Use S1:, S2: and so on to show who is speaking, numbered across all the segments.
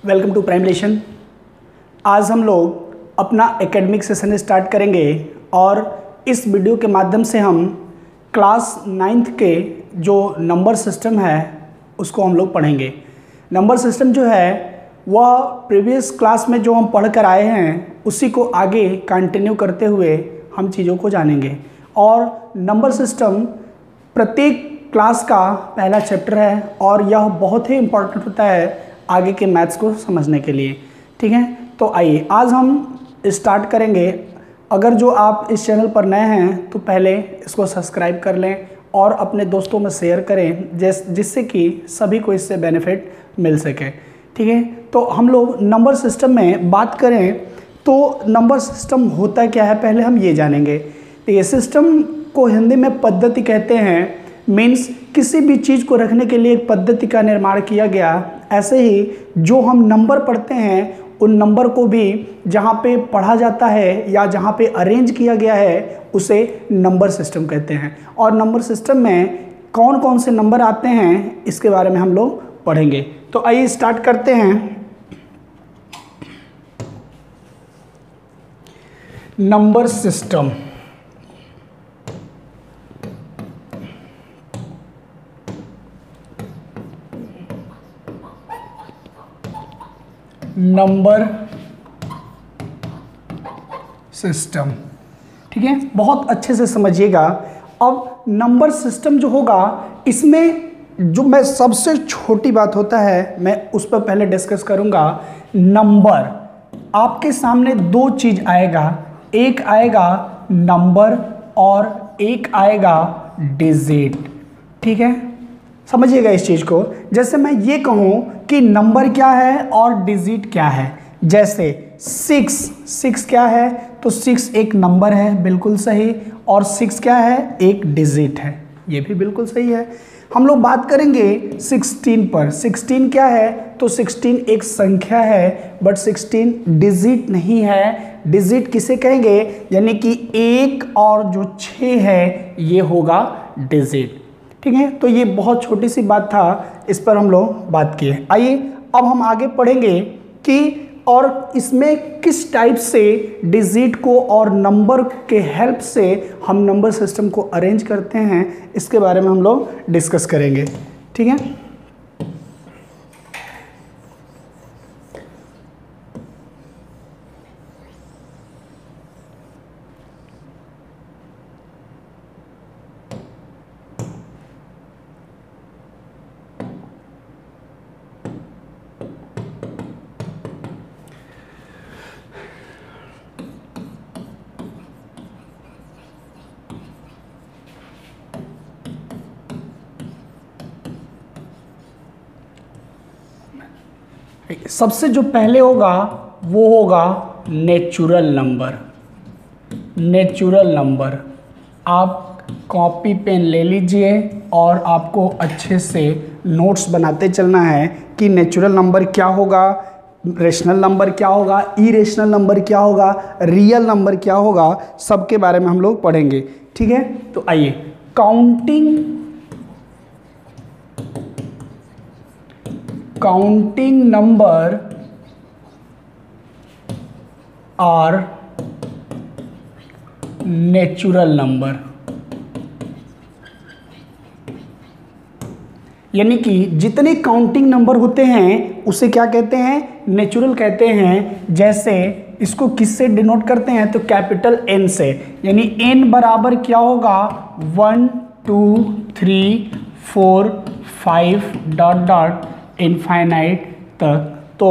S1: Welcome to prime लेशन। आज हम लोग अपना एकेडमिक सेशन स्टार्ट करेंगे और इस वीडियो के माध्यम से हम क्लास 9th के जो नंबर सिस्टम है उसको हम लोग पढ़ेंगे। नंबर सिस्टम जो है वह प्रीवियस क्लास में जो हम पढ़ कर आए हैं उसी को आगे कंटिन्यू करते हुए हम चीज़ों को जानेंगे। और नंबर सिस्टम प्रत्येक क्लास का पहला चैप्टर है और यह बहुत ही इम्पोर्टेंट होता है आगे के मैथ्स को समझने के लिए। ठीक है, तो आइए आज हम स्टार्ट करेंगे। अगर जो आप इस चैनल पर नए हैं तो पहले इसको सब्सक्राइब कर लें और अपने दोस्तों में शेयर करें जिससे कि सभी को इससे बेनिफिट मिल सके। ठीक है, तो हम लोग नंबर सिस्टम में बात करें तो नंबर सिस्टम होता क्या है पहले हम ये जानेंगे। तो ये सिस्टम को हिंदी में पद्धति कहते हैं। मीन्स किसी भी चीज़ को रखने के लिए एक पद्धति का निर्माण किया गया। ऐसे ही जो हम नंबर पढ़ते हैं उन नंबर को भी जहाँ पे पढ़ा जाता है या जहाँ पे अरेंज किया गया है उसे नंबर सिस्टम कहते हैं। और नंबर सिस्टम में कौन कौन से नंबर आते हैं इसके बारे में हम लोग पढ़ेंगे। तो आइए स्टार्ट करते हैं। नंबर सिस्टम नंबर सिस्टम, ठीक है, बहुत अच्छे से समझिएगा। अब नंबर सिस्टम जो होगा इसमें जो मैं सबसे छोटी बात होता है मैं उस पर पहले डिस्कस करूंगा। नंबर, आपके सामने दो चीज आएगा, एक आएगा नंबर और एक आएगा डिजिट। ठीक है, समझिएगा इस चीज़ को। जैसे मैं ये कहूँ कि नंबर क्या है और डिजिट क्या है। जैसे 6 क्या है तो 6 एक नंबर है, बिल्कुल सही। और 6 क्या है, एक डिजिट है, ये भी बिल्कुल सही है। हम लोग बात करेंगे 16 पर। 16 क्या है तो 16 एक संख्या है बट 16 डिजिट नहीं है। डिजिट किसे कहेंगे, यानी कि 1 और जो 6 है ये होगा डिजिट। ठीक है, तो ये बहुत छोटी सी बात था, इस पर हम लोग बात किए। आइए अब हम आगे पढ़ेंगे कि और इसमें किस टाइप से डिजिट को और नंबर के हेल्प से हम नंबर सिस्टम को अरेंज करते हैं, इसके बारे में हम लोग डिस्कस करेंगे। ठीक है, सबसे जो पहले होगा वो होगा नेचुरल नंबर। नेचुरल नंबर, आप कॉपी पेन ले लीजिए और आपको अच्छे से नोट्स बनाते चलना है कि नेचुरल नंबर क्या होगा, रेशनल नंबर क्या होगा, इरेशनल नंबर क्या होगा, रियल नंबर क्या होगा, सबके बारे में हम लोग पढ़ेंगे। ठीक है, तो आइए counting number are natural number, यानी कि जितने काउंटिंग नंबर होते हैं उसे क्या कहते हैं, नेचुरल कहते हैं। जैसे इसको किससे डिनोट करते हैं तो कैपिटल N से, यानी N बराबर क्या होगा 1 2 3 4 5 डॉट डॉट इनफाइनाइट तक। तो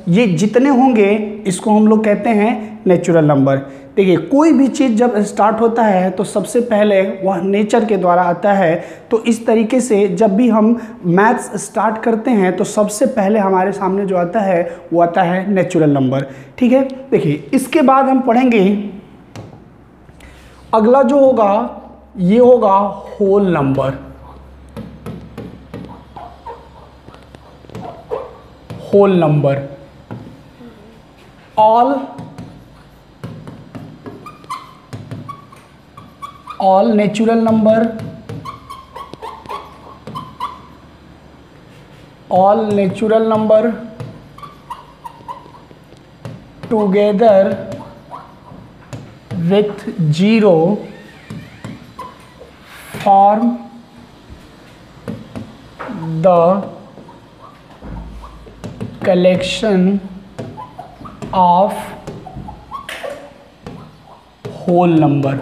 S1: ये जितने होंगे इसको हम लोग कहते हैं नेचुरल नंबर। देखिए, कोई भी चीज़ जब स्टार्ट होता है तो सबसे पहले वह नेचर के द्वारा आता है। तो इस तरीके से जब भी हम मैथ्स स्टार्ट करते हैं तो सबसे पहले हमारे सामने जो आता है वो आता है नेचुरल नंबर। ठीक है, देखिए इसके बाद हम पढ़ेंगे अगला जो होगा ये होगा whole number. Whole number, all natural number, all natural number together with zero form the collection of whole number.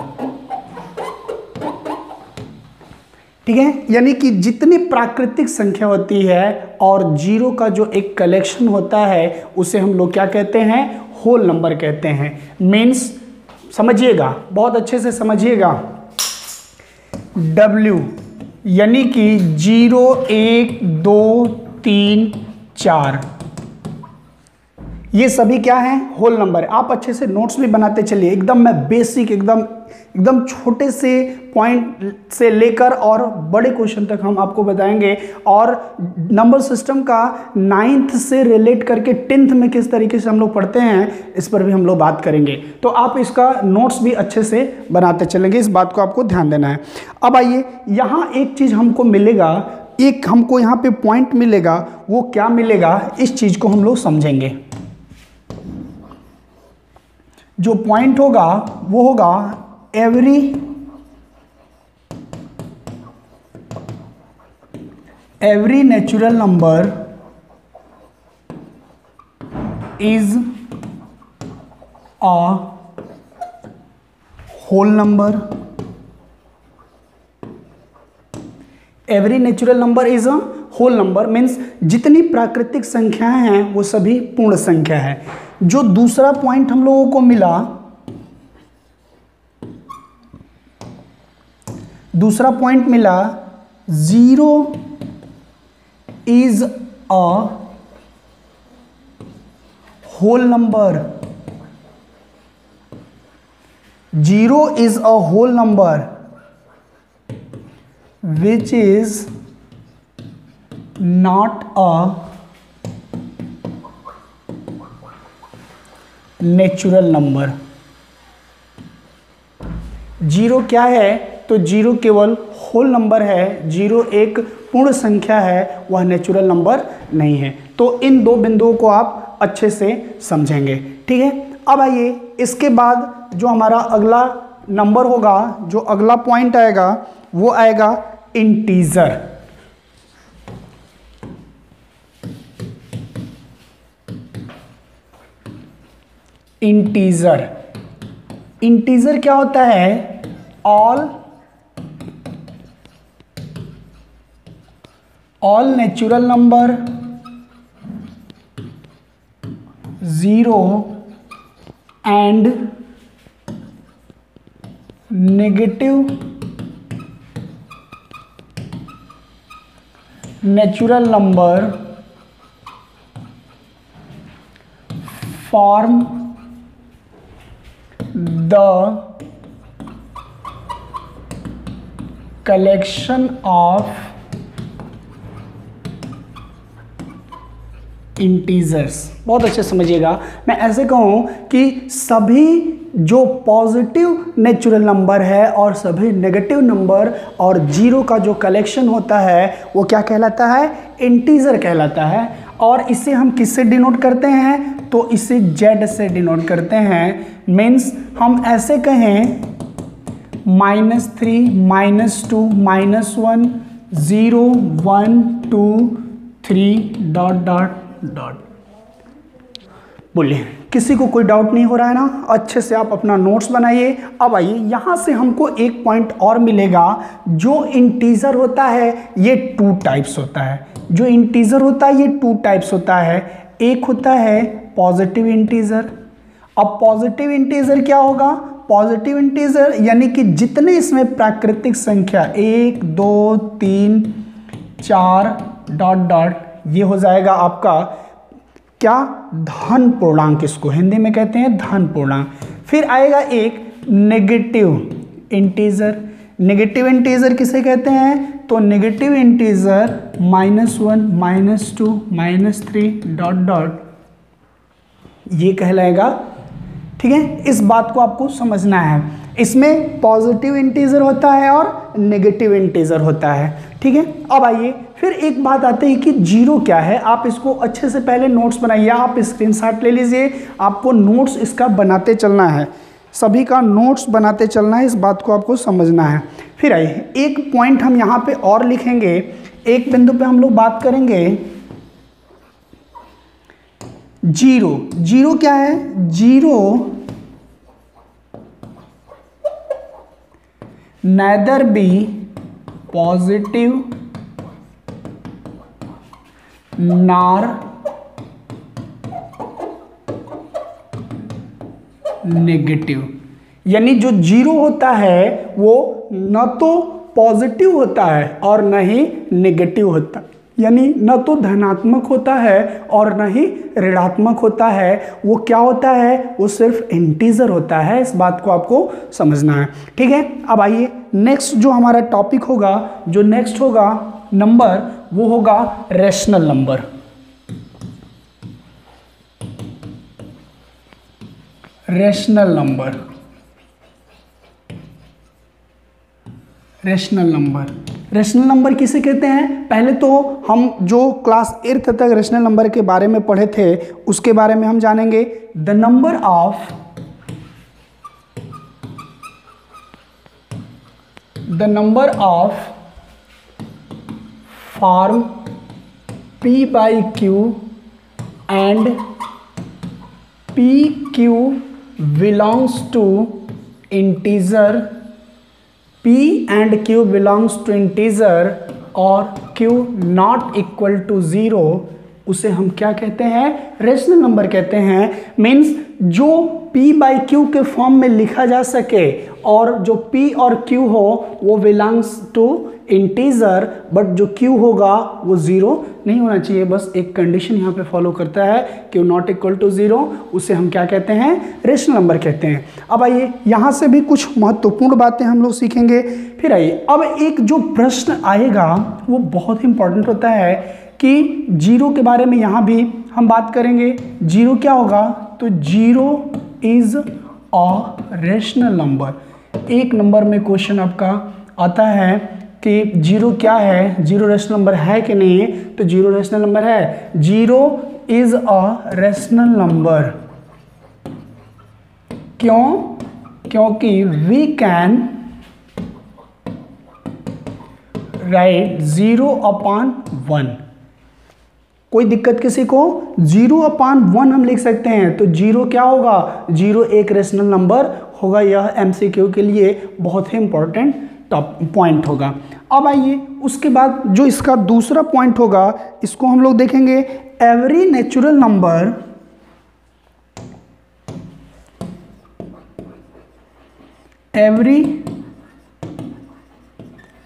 S1: ठीक है, यानी कि जितनी प्राकृतिक संख्या होती है और जीरो का जो एक कलेक्शन होता है उसे हम लोग क्या कहते हैं, होल नंबर कहते हैं। मीन्स समझिएगा, बहुत अच्छे से समझिएगा, W यानी कि 0 1 2 3 4 ये सभी क्या हैं, होल नंबर। आप अच्छे से नोट्स भी बनाते चलिए, एकदम मैं बेसिक एकदम छोटे से पॉइंट से लेकर और बड़े क्वेश्चन तक हम आपको बताएंगे। और नंबर सिस्टम का 9th से रिलेट करके 10th में किस तरीके से हम लोग पढ़ते हैं इस पर भी हम लोग बात करेंगे। तो आप इसका नोट्स भी अच्छे से बनाते चलेंगे, इस बात को आपको ध्यान देना है। अब आइए, यहाँ एक चीज़ हमको मिलेगा, एक हमको यहाँ पे पॉइंट मिलेगा, वो क्या मिलेगा इस चीज़ को हम लोग समझेंगे। जो पॉइंट होगा वो होगा every natural number is a whole number। every natural number is a whole number means जितनी प्राकृतिक संख्याएं हैं वो सभी पूर्ण संख्या है। जो दूसरा पॉइंट हम लोगों को मिला, दूसरा पॉइंट मिला 0 is a whole number। 0 is a whole number which is not a natural number. 0 क्या है, तो 0 केवल होल नंबर है, 0 एक पूर्ण संख्या है, वह नेचुरल नंबर नहीं है। तो इन दो बिंदुओं को आप अच्छे से समझेंगे। ठीक है, अब आइए इसके बाद जो हमारा अगला नंबर होगा, जो अगला पॉइंट आएगा वो आएगा इंटीजर। इंटीजर, इंटीजर क्या होता है, all natural number 0 and negative natural number form the collection of integers। बहुत अच्छे समझिएगा, मैं ऐसे कहूँ कि सभी जो पॉजिटिव नेचुरल नंबर है और सभी नेगेटिव नंबर और 0 का जो कलेक्शन होता है वो क्या कहलाता है, इंटीजर कहलाता है। और इसे हम किससे डिनोट करते हैं, तो इसे Z से डिनोट करते हैं। मीन्स हम ऐसे कहें -3 -2 -1 0 1 2 3 डॉट डॉट डॉट। बोलिए, किसी को कोई डाउट नहीं हो रहा है ना? अच्छे से आप अपना नोट्स बनाइए। अब आइए, यहाँ से हमको एक पॉइंट और मिलेगा। जो इंटीजर होता है ये 2 टाइप्स होता है। जो इंटीजर होता है ये 2 टाइप्स होता है। एक होता है पॉजिटिव इंटीजर। अब पॉजिटिव इंटीजर क्या होगा, पॉजिटिव इंटीजर यानी कि जितने इसमें प्राकृतिक संख्या 1 2 3 4 डॉट डॉट, ये हो जाएगा आपका क्या, धन पूर्णांक, इसको हिंदी में कहते हैं धन पूर्णांक। फिर आएगा एक नेगेटिव इंटीजर। नेगेटिव इंटीजर किसे कहते हैं, तो नेगेटिव इंटीजर -1 -2 -3 डॉट डॉट, ये कहलाएगा। ठीक है, इस बात को आपको समझना है। इसमें पॉजिटिव इंटीजर होता है और नेगेटिव इंटीजर होता है। ठीक है, अब आइए फिर एक बात आती है कि जीरो क्या है। आप इसको अच्छे से पहले नोट्स बनाइए, आप स्क्रीनशॉट ले लीजिए, आपको नोट्स इसका बनाते चलना है, सभी का नोट्स बनाते चलना है, इस बात को आपको समझना है। फिर आइए एक पॉइंट हम यहाँ पे और लिखेंगे, एक बिंदु पे हम लोग बात करेंगे जीरो। जीरो क्या है? Zero neither be positive nor negative. यानी जो जीरो होता है वो न तो पॉजिटिव होता है और न ही नेगेटिव होता, यानी न तो धनात्मक होता है और न ही ऋणात्मक होता है। वो क्या होता है? वो सिर्फ इंटीजर होता है। इस बात को आपको समझना है। ठीक है, अब आइए नेक्स्ट जो हमारा टॉपिक होगा, जो नेक्स्ट होगा नंबर, वो होगा rational number. Rational number, rational number, rational number किसे कहते हैं? पहले तो हम जो क्लास 8th तक रैशनल नंबर के बारे में पढ़े थे उसके बारे में हम जानेंगे। The number of form P by Q and PQ belongs to integer, P and Q belongs to integer और Q not equal to 0, उसे हम क्या कहते हैं? रैशनल नंबर कहते हैं। मीन्स जो P by Q के फॉर्म में लिखा जा सके और जो P और Q हो वो बिलोंग्स टू इंटीजर, बट जो Q होगा वो 0 नहीं होना चाहिए। बस एक कंडीशन यहाँ पे फॉलो करता है, Q नॉट इक्वल टू 0, उसे हम क्या कहते हैं? रैशनल नंबर कहते हैं। अब आइए यहाँ से भी कुछ महत्वपूर्ण बातें हम लोग सीखेंगे। फिर आइए अब एक जो प्रश्न आएगा वो बहुत ही इंपॉर्टेंट होता है कि जीरो के बारे में यहाँ भी हम बात करेंगे। जीरो क्या होगा? तो zero is a rational number. एक नंबर में क्वेश्चन आपका आता है कि जीरो क्या है, जीरो रैशनल नंबर है कि नहीं है? तो जीरो रैशनल नंबर है। Zero is a rational number. क्यों? क्योंकि वी कैन राइट 0/1। कोई दिक्कत किसी को? 0/1 हम लिख सकते हैं। तो जीरो क्या होगा? जीरो एक रैशनल नंबर होगा। यह MCQ के लिए बहुत ही इंपॉर्टेंट टॉप पॉइंट होगा। अब आइए उसके बाद जो इसका दूसरा पॉइंट होगा इसको हम लोग देखेंगे। Every natural number, every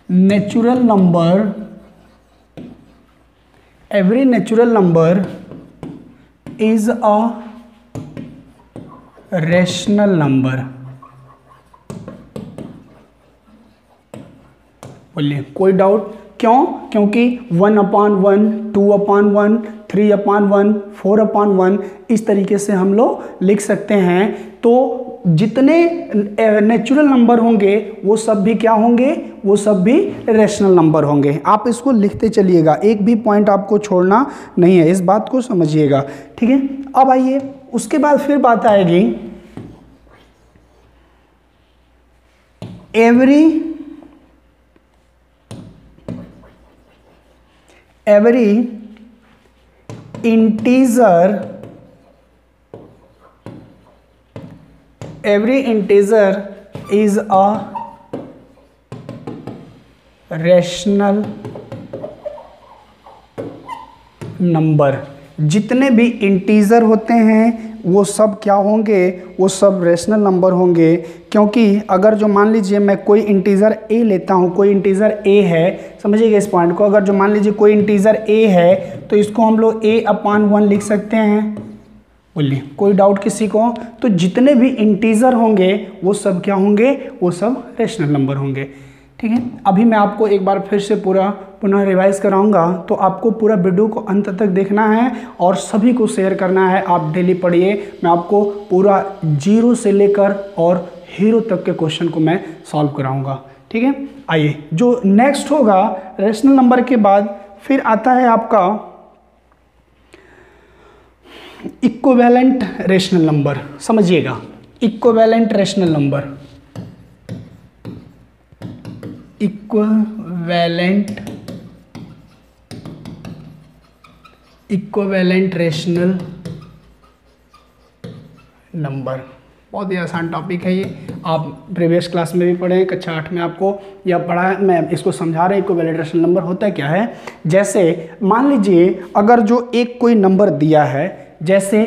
S1: natural number, every natural number is a rational number। बोलिए कोई डाउट? क्यों? क्योंकि 1/1, 2/1, 3/1, 4/1 इस तरीके से हम लोग लिख सकते हैं। तो जितने नेचुरल नंबर होंगे वो सब भी क्या होंगे? वो सब भी रैशनल नंबर होंगे। आप इसको लिखते चलिएगा, एक भी पॉइंट आपको छोड़ना नहीं है, इस बात को समझिएगा। ठीक है, अब आइए उसके बाद फिर बात आएगी every integer, every integer is a rational number। जितने भी इंटीजर होते हैं वो सब क्या होंगे? वो सब रैशनल नंबर होंगे। क्योंकि अगर जो मान लीजिए मैं कोई इंटीजर a लेता हूँ, कोई इंटीजर a है, समझिएगा इस पॉइंट को। अगर जो मान लीजिए कोई इंटीजर a है तो इसको हम लोग a/1 लिख सकते हैं। बोलिए कोई डाउट किसी को? तो जितने भी इंटीजर होंगे वो सब क्या होंगे? वो सब रैशनल नंबर होंगे। ठीक है, अभी मैं आपको एक बार फिर से पूरा पुनः रिवाइज कराऊंगा। तो आपको पूरा वीडियो को अंत तक देखना है और सभी को शेयर करना है। आप डेली पढ़िए, मैं आपको पूरा जीरो से लेकर और हीरो तक के क्वेश्चन को मैं सॉल्व कराऊंगा। ठीक है, आइए जो नेक्स्ट होगा रेशनल नंबर के बाद फिर आता है आपका इक्विवेलेंट रेशनल नंबर। समझिएगा, equivalent rational number, equivalent rational number बहुत ही आसान टॉपिक है ये, आप प्रीवियस क्लास में भी पढ़े हैं, कक्षा 8 में आपको यह पढ़ा है, मैं इसको समझा रहा हूँ। इक्विवेलेंट रेशनल नंबर होता है क्या है, जैसे मान लीजिए अगर जो एक कोई नंबर दिया है, जैसे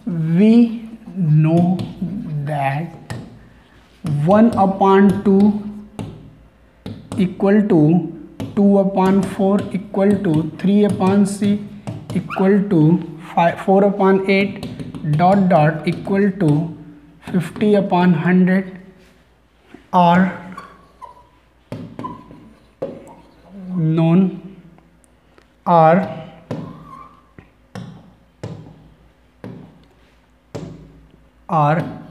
S1: we know that 1/2 equal to 2/4 equal to 3/6 equal to 4/8 dot equal to 50/100 are known are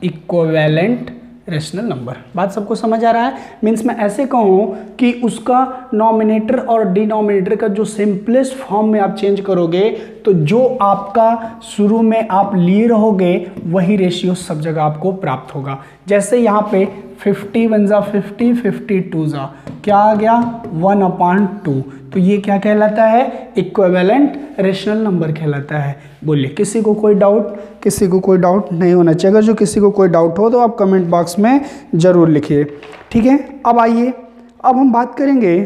S1: equivalent rational number. बात सबको समझ आ रहा है? मीन्स मैं ऐसे कहूँ कि उसका नॉमिनेटर और डिनोमिनेटर का जो सिंपलेस्ट फॉर्म में आप चेंज करोगे तो जो आपका शुरू में आप लिए रहोगे वही रेशियो सब जगह आपको प्राप्त होगा। जैसे यहाँ पे 50 1 जा 50, 52 जा क्या आ गया 1/2, तो ये क्या कहलाता है, इक्विवेलेंट रेशनल नंबर कहलाता है। बोलिए किसी को कोई डाउट? किसी को कोई डाउट नहीं होना चाहिए। अगर जो किसी को कोई डाउट हो तो आप कमेंट बॉक्स में ज़रूर लिखिए। ठीक है, अब आइए, अब हम बात करेंगे,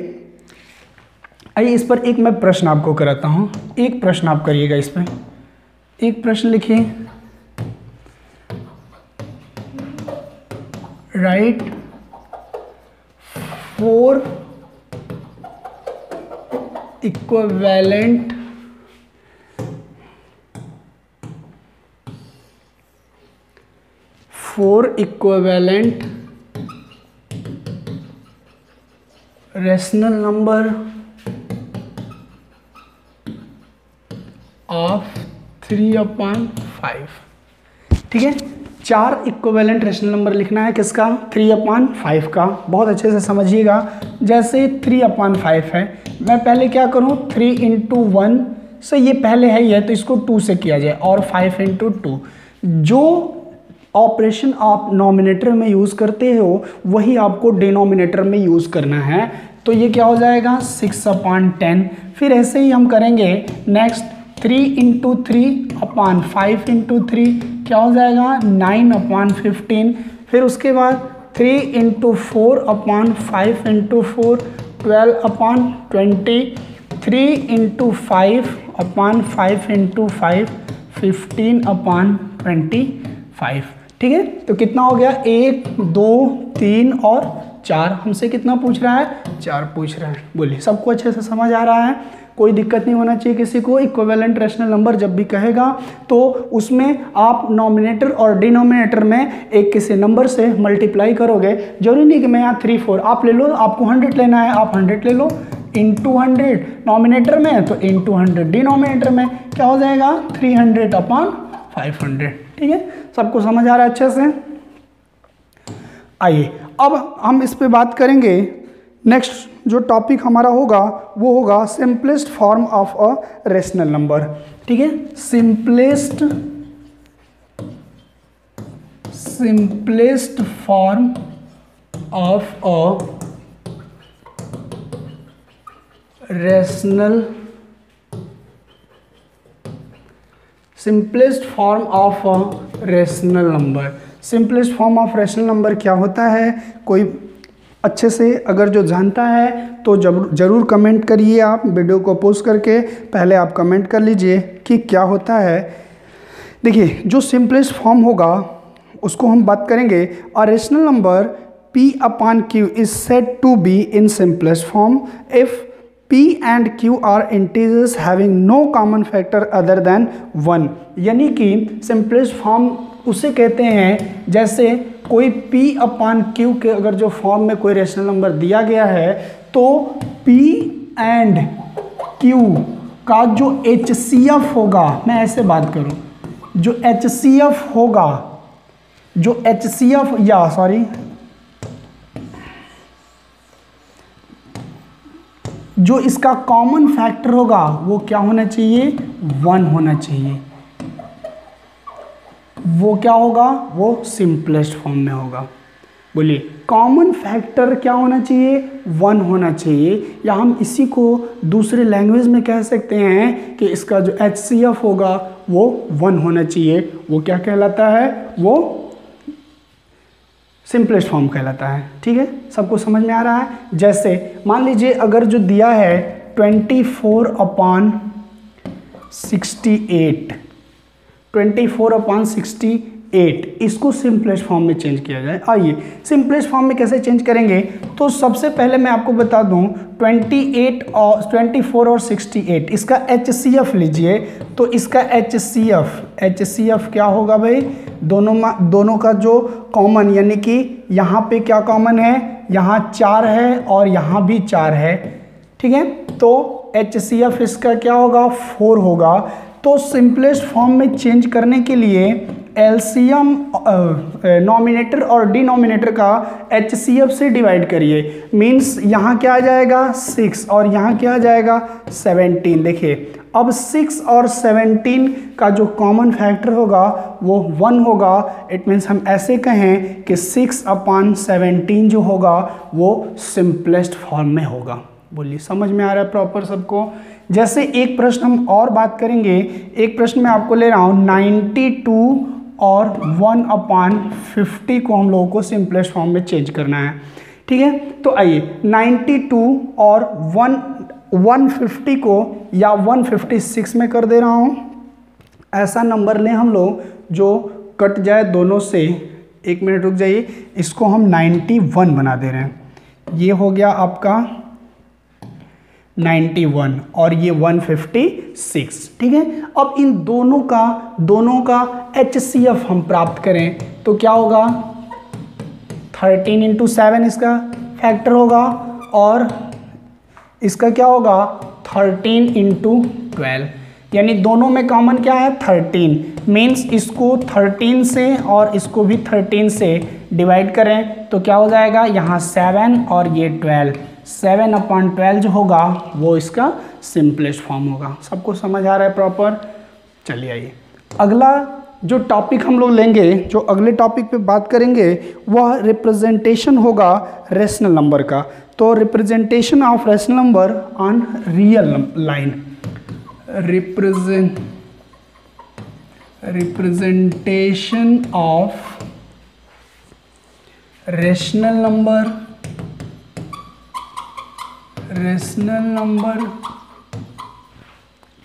S1: आइए इस पर एक मैं प्रश्न आपको कराता हूँ, एक प्रश्न आप करिएगा। इस पर एक प्रश्न लिखिए, right 4 equivalent rational number of 3/5। ठीक है, 4 इक्विवेलेंट रेशनल नंबर लिखना है, किसका, 3/5 का। बहुत अच्छे से समझिएगा। जैसे 3/5 है, मैं पहले क्या करूं, 3 × 1 से, ये पहले है ये, तो इसको 2 से किया जाए, और 5 × 2। जो ऑपरेशन आप नॉमिनेटर में यूज़ करते हो वही आपको डिनोमिनेटर में यूज़ करना है। तो ये क्या हो जाएगा 6/10। फिर ऐसे ही हम करेंगे नेक्स्ट, 3 × 3/5 × 3 क्या हो जाएगा 9/15। फिर उसके बाद 3 × 4/5 × 4 12/20। 3 × 5/5 × 5 15/25। ठीक है, तो कितना हो गया, 1 2 3 और 4। हमसे कितना पूछ रहा है, 4 पूछ रहा है। बोलिए सबको अच्छे से समझ आ रहा है? कोई दिक्कत नहीं होना चाहिए किसी को। इक्विवेलेंट रेशनल नंबर जब भी कहेगा तो उसमें आप नॉमिनेटर और डिनोमिनेटर में एक किसी नंबर से मल्टीप्लाई करोगे। जरूरी नहीं कि मैं यहाँ 3 4 आप ले लो, आपको 100 लेना है आप 100 ले लो, इंटू 100 नॉमिनेटर में तो इंटू 100 डिनोमिनेटर में, क्या हो जाएगा 300/500। ठीक है, सबको समझ आ रहा है अच्छे से? आइए अब हम इस पे बात करेंगे। नेक्स्ट जो टॉपिक हमारा होगा वो होगा simplest form of a rational number. ठीक है, simplest form of a rational, simplest form of a rational number. Simplest form of rational number क्या होता है? कोई अच्छे से अगर जो जानता है तो ज़रूर कमेंट करिए। आप वीडियो को पोस्ट करके पहले आप कमेंट कर लीजिए कि क्या होता है। देखिए जो सिंपलेस्ट फॉर्म होगा उसको हम बात करेंगे। A rational number P/Q is said to be in simplest form if P and Q are integers having no common factor other than 1। यानी कि सिंपलेस्ट फॉर्म उसे कहते हैं जैसे कोई P/Q के अगर जो फॉर्म में कोई रेशनल नंबर दिया गया है तो P and Q का जो HCF होगा, मैं ऐसे बात करूं, जो HCF होगा जो HCF या सॉरी जो इसका कॉमन फैक्टर होगा वो क्या होना चाहिए, 1 होना चाहिए। वो क्या होगा, वो सिंपलेस्ट फॉर्म में होगा। बोलिए कॉमन फैक्टर क्या होना चाहिए, 1 होना चाहिए। या हम इसी को दूसरे लैंग्वेज में कह सकते हैं कि इसका जो HCF होगा वो 1 होना चाहिए। वो क्या कहलाता है, वो सिंपलेस्ट फॉर्म कहलाता है। ठीक है, सबको समझ में आ रहा है। जैसे मान लीजिए अगर जो दिया है 24/68, 24/68 इसको सिंपलेस्ट फॉर्म में चेंज किया जाए। आइए सिंपलेस्ट फॉर्म में कैसे चेंज करेंगे, तो सबसे पहले मैं आपको बता दूं 24 और 68 इसका HCF लीजिए। तो इसका HCF क्या होगा भाई, दोनों का जो कॉमन, यानी कि यहाँ पे क्या कॉमन है, यहाँ 4 है और यहाँ भी 4 है। ठीक है, तो HCF इसका क्या होगा, 4 होगा। तो सिंपलेस्ट फॉर्म में चेंज करने के लिए एलसीएम नॉमिनेटर और डिनोमिनेटर का HCF से डिवाइड करिए। मीन्स यहाँ क्या आ जाएगा 6 और यहाँ क्या आ जाएगा 17। देखिए अब 6 और 17 का जो कॉमन फैक्टर होगा वो 1 होगा। इट मीन्स हम ऐसे कहें कि 6/17 जो होगा वो सिंपलेस्ट फॉर्म में होगा। बोलिए समझ में आ रहा है प्रॉपर सबको। जैसे एक प्रश्न हम और बात करेंगे, एक प्रश्न मैं आपको ले रहा हूँ 92 और 1/50 को हम लोगों को सिंपलेस्ट फॉर्म में चेंज करना है। ठीक है, तो आइए 92 और 150 को या 156 में कर दे रहा हूँ। ऐसा नंबर लें हम लोग जो कट जाए दोनों से। एक मिनट रुक जाइए, इसको हम 91 बना दे रहे हैं। ये हो गया आपका 91 और ये 156। ठीक है, अब इन दोनों का HCF हम प्राप्त करें तो क्या होगा, 13 × 7 इसका फैक्टर होगा और इसका क्या होगा 13 × 12, यानी दोनों में कॉमन क्या है 13। मीन्स इसको 13 से और इसको भी 13 से डिवाइड करें तो क्या हो जाएगा, यहाँ 7 और ये 12, 7/12 जो होगा वो इसका सिंपलेस्ट फॉर्म होगा। सबको समझ आ रहा है प्रॉपर। चलिए आइए अगला जो टॉपिक हम लोग लेंगे, जो अगले टॉपिक पे बात करेंगे वह रिप्रेजेंटेशन होगा रेशनल नंबर का। तो representation of rational number on real line, representation of rational number